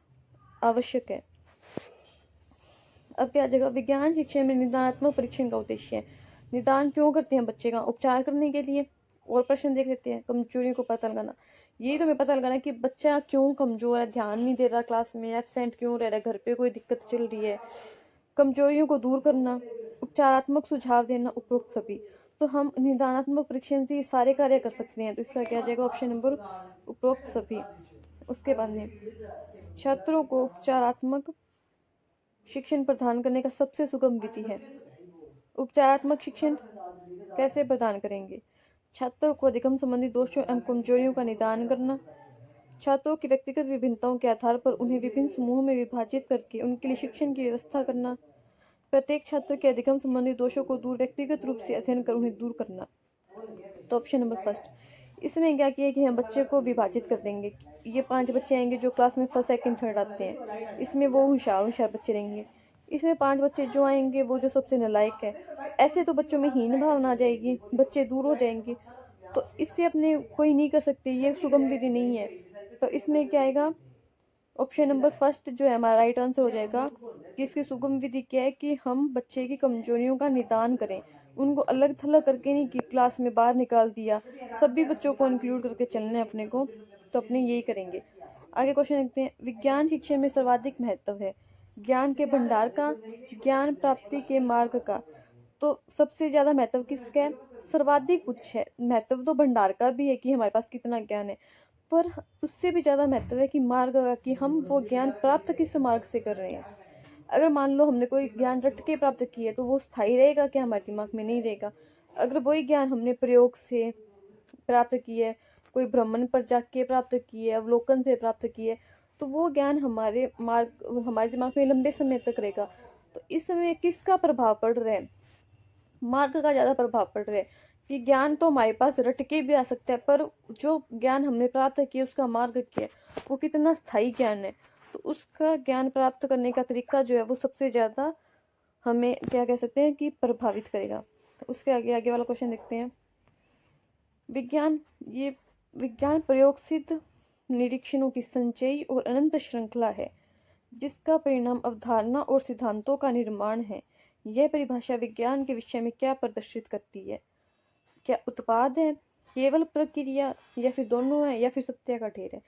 आवश्यक है। अब क्या आ जाएगा, विज्ञान शिक्षा में निदानात्मक परीक्षण का उद्देश्य है। निदान क्यों करते हैं बच्चे का? उपचार करने के लिए। और प्रश्न देख लेते हैं। कमजोरियों को पता लगाना, ये तो हमें पता लगाना कि बच्चा क्यों कमजोर है, ध्यान नहीं दे रहा क्लास में, एब्सेंट क्यों रह रहा है, घर पे कोई दिक्कत चल रही है। कमजोरियों को दूर करना, उपचारात्मक सुझाव देना, उपरोक्त सभी। तो हम निदानात्मक परीक्षण से सारे कार्य कर सकते हैं। तो इसका क्या जाएगा, ऑप्शन नंबर उपरोक्त सभी। उसके बाद में छात्रों को उपचारात्मक शिक्षण प्रदान करने का सबसे सुगम विधि है। उपचारात्मक शिक्षण कैसे प्रदान करेंगे? छात्रों को अधिगम संबंधी दोषों एवं कमजोरियों का निदान करना, छात्रों की व्यक्तिगत विभिन्नताओं के आधार पर उन्हें विभिन्न समूहों में विभाजित करके उनके लिए शिक्षण की व्यवस्था करना, प्रत्येक छात्र के अधिगम संबंधी दोषों को दूर व्यक्तिगत रूप से अध्ययन कर उन्हें दूर करना। तो ऑप्शन नंबर फर्स्ट, इसमें क्या किया कि हम बच्चे को विभाजित कर देंगे। ये 5 बच्चे आएंगे जो क्लास में फर्स्ट सेकंड थर्ड आते हैं, इसमें वो होशियार बच्चे रहेंगे। इसमें 5 बच्चे जो आएंगे वो जो सबसे नालायक है। ऐसे तो बच्चों में हीन भावना आ जाएगी, बच्चे दूर हो जाएंगे। तो इससे अपने कोई नहीं कर सकते, ये सुगम विधि नहीं है। तो इसमें क्या आएगा? ऑप्शन नंबर फर्स्ट जो है हमारा राइट आंसर हो जाएगा कि इसकी सुगम विधि क्या है कि हम बच्चे की कमजोरियों का निदान करें, उनको अलग थलग करके नहीं कि क्लास में बाहर निकाल दिया, सभी बच्चों को इंक्लूड करके चलना है अपने को, तो अपने यही करेंगे। आगे क्वेश्चन देखते हैं, विज्ञान शिक्षण में सर्वाधिक महत्व है ज्ञान के भंडार का, ज्ञान प्राप्ति के मार्ग का। तो सबसे ज्यादा महत्व किसका है? सर्वाधिक उच्च है। महत्व तो भंडार का भी है कि हमारे पास कितना ज्ञान है, पर उससे भी ज्यादा महत्व है कि मार्ग का, कि हम वो ज्ञान प्राप्त किस मार्ग से कर रहे हैं। अगर मान लो हमने कोई ज्ञान रट के प्राप्त किया तो वो स्थायी रहेगा क्या? हमारे दिमाग में नहीं रहेगा। अगर वही ज्ञान हमने प्रयोग से प्राप्त किया है, कोई भ्रमण पर जाके प्राप्त किया है, अवलोकन से प्राप्त किया है, तो वो ज्ञान हमारे दिमाग में लंबे समय तक रहेगा। तो इस समय किसका प्रभाव पड़ रहा है? मार्ग का ज्यादा प्रभाव पड़ रहा है कि ज्ञान तो हमारे पास रट के भी आ सकता है, पर जो ज्ञान हमने प्राप्त किया उसका मार्ग क्या है, वो कितना स्थायी ज्ञान है। तो उसका ज्ञान प्राप्त करने का तरीका जो है वो सबसे ज्यादा हमें क्या कह सकते हैं कि प्रभावित करेगा। तो उसके आगे वाला क्वेश्चन देखते हैं। विज्ञान प्रयोग सिद्ध निरीक्षणों की संचयी और अनंत श्रृंखला है जिसका परिणाम अवधारणा और सिद्धांतों का निर्माण है। यह परिभाषा विज्ञान के विषय में क्या प्रदर्शित करती है? क्या उत्पाद है, केवल प्रक्रिया, या फिर दोनों है, या फिर सत्य का ढेर है?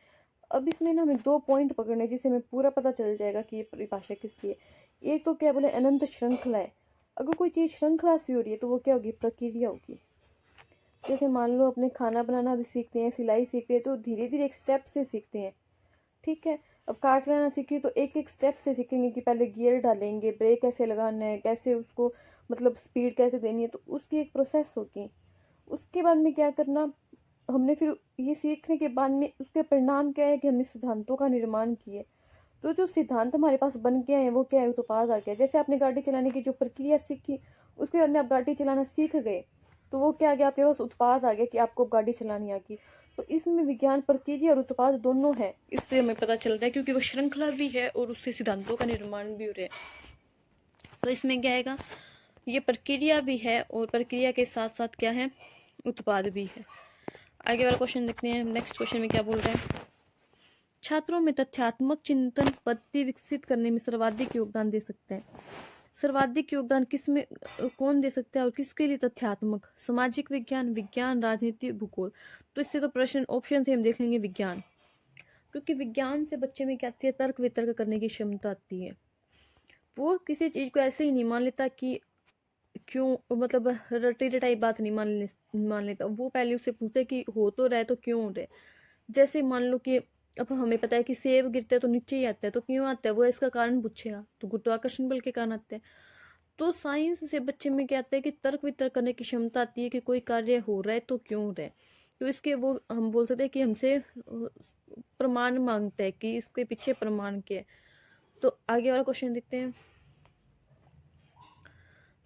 अब इसमें ना हमें 2 पॉइंट पकड़ने जिससे हमें पूरा पता चल जाएगा कि ये परिभाषा किसकी है। एक तो क्या बोले, अनंत श्रृंखला है। अगर कोई चीज श्रृंखला से हो रही है तो वो क्या होगी? प्रक्रिया होगी। जैसे मान लो अपने खाना बनाना भी सीखते हैं, सिलाई सीखते हैं, तो धीरे धीरे एक स्टेप से सीखते हैं। ठीक है, अब कार चलाना सीखी तो एक एक स्टेप से सीखेंगे कि पहले गियर डालेंगे, ब्रेक कैसे लगाना है, कैसे उसको मतलब स्पीड कैसे देनी है, तो उसकी एक प्रोसेस होगी। उसके बाद में क्या करना, हमने फिर ये सीखने के बाद में उसके परिणाम क्या है कि हमने सिद्धांतों का निर्माण किए। तो जो सिद्धांत हमारे पास बन गए हैं वो क्या है? उत्पाद आ गया। जैसे आपने गाड़ी चलाने की जो प्रक्रिया सीखी, उसके बाद में आप गाड़ी चलाना सीख गए, तो वो क्या आ गया? आपके पास उत्पाद आ गया कि आपको गाड़ी चलानी आ गई। तो इसमें विज्ञान प्रक्रिया और उत्पाद दोनों है, इससे हमें पता चल रहा है, क्योंकि वो श्रृंखला भी है और उससे सिद्धांतों का निर्माण भी हो रहा है। तो इसमें क्या आएगा? ये प्रक्रिया भी है और प्रक्रिया के साथ साथ क्या है? उत्पाद भी है। आगे वाला क्वेश्चन देखते हैं। नेक्स्ट क्वेश्चन में क्या बोल रहे हैं, छात्रों में तथ्यात्मक चिंतन पद्धति विकसित करने में सर्वाधिक योगदान दे सकते हैं। सर्वाधिक योगदान किस में कौन दे सकता है और किसके लिए तथ्यात्मक? सामाजिक विज्ञान, विज्ञान, राजनीति, भूगोल। तो इससे तो प्रश्न ऑप्शन से हम देख लेंगे विज्ञान, क्योंकि विज्ञान से बच्चे में क्या आती है? तर्क वितर्क करने की क्षमता आती है। वो किसी चीज को ऐसे ही नहीं मान लेता कि क्यों, मतलब रटी रटाई बात नहीं मान लेता। वो पहले उससे पूछे कि हो तो रहा है तो क्यों हो रहा है। जैसे मान लो कि अब हमें पता है कि सेब गिरता है तो नीचे ही आता है, तो क्यों आता है? वो इसका कारण पूछेगा, तो गुरुत्वाकर्षण बल के कारण आता है। तो साइंस से बच्चे में क्या आता है कि तर्क वितर्क करने की क्षमता आती है कि कोई कार्य हो रहा है तो क्यों हो रहा है। तो इसके वो हम बोल सकते हैं कि हमसे प्रमाण मांगता है कि इसके पीछे प्रमाण क्या है। तो आगे वाला क्वेश्चन देखते हैं।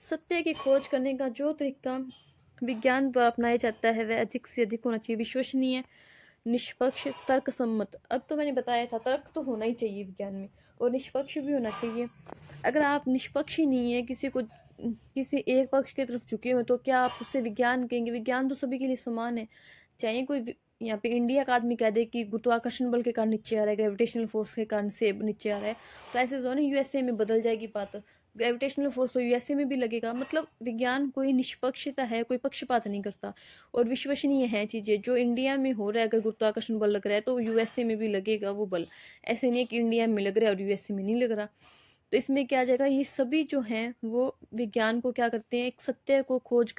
सत्य की खोज करने का जो तरीका विज्ञान द्वारा अपनाया जाता है वह अधिक से अधिक होना चाहिए विश्वसनीय, निष्पक्ष, तर्क सम्मत। अब तो मैंने बताया था तर्क तो होना ही चाहिए विज्ञान में, और निष्पक्ष भी होना चाहिए। अगर आप निष्पक्ष ही नहीं है, किसी एक पक्ष की तरफ झुके हुए, तो क्या आप उससे विज्ञान कहेंगे? विज्ञान तो सभी के लिए समान है। चाहे कोई यहाँ पे इंडिया का आदमी कह दे कि गुरुत्वाकर्षण बल के कारण नीचे आ रहा है, ग्रेविटेशनल फोर्स के कारण सेब नीचे आ रहा है, तो ऐसे जो है ना यूएसए में बदल जाएगी बात, ग्रेविटेशनल फोर्स तो यूएसए में भी लगेगा। मतलब विज्ञान कोई निष्पक्षता है, कोई पक्षपात नहीं करता, और विश्वसनीय है चीजें। जो इंडिया में हो रहा है, अगर गुरुत्वाकर्षण बल लग रहा है तो यूएसए में भी लगेगा वो बल। ऐसे नहीं है कि इंडिया में लग रहा है और यूएसए में नहीं लग रहा। तो इसमें क्या आ जाएगा, ये सभी जो हैं वो विज्ञान को क्या करते हैं? एक सत्य को खोज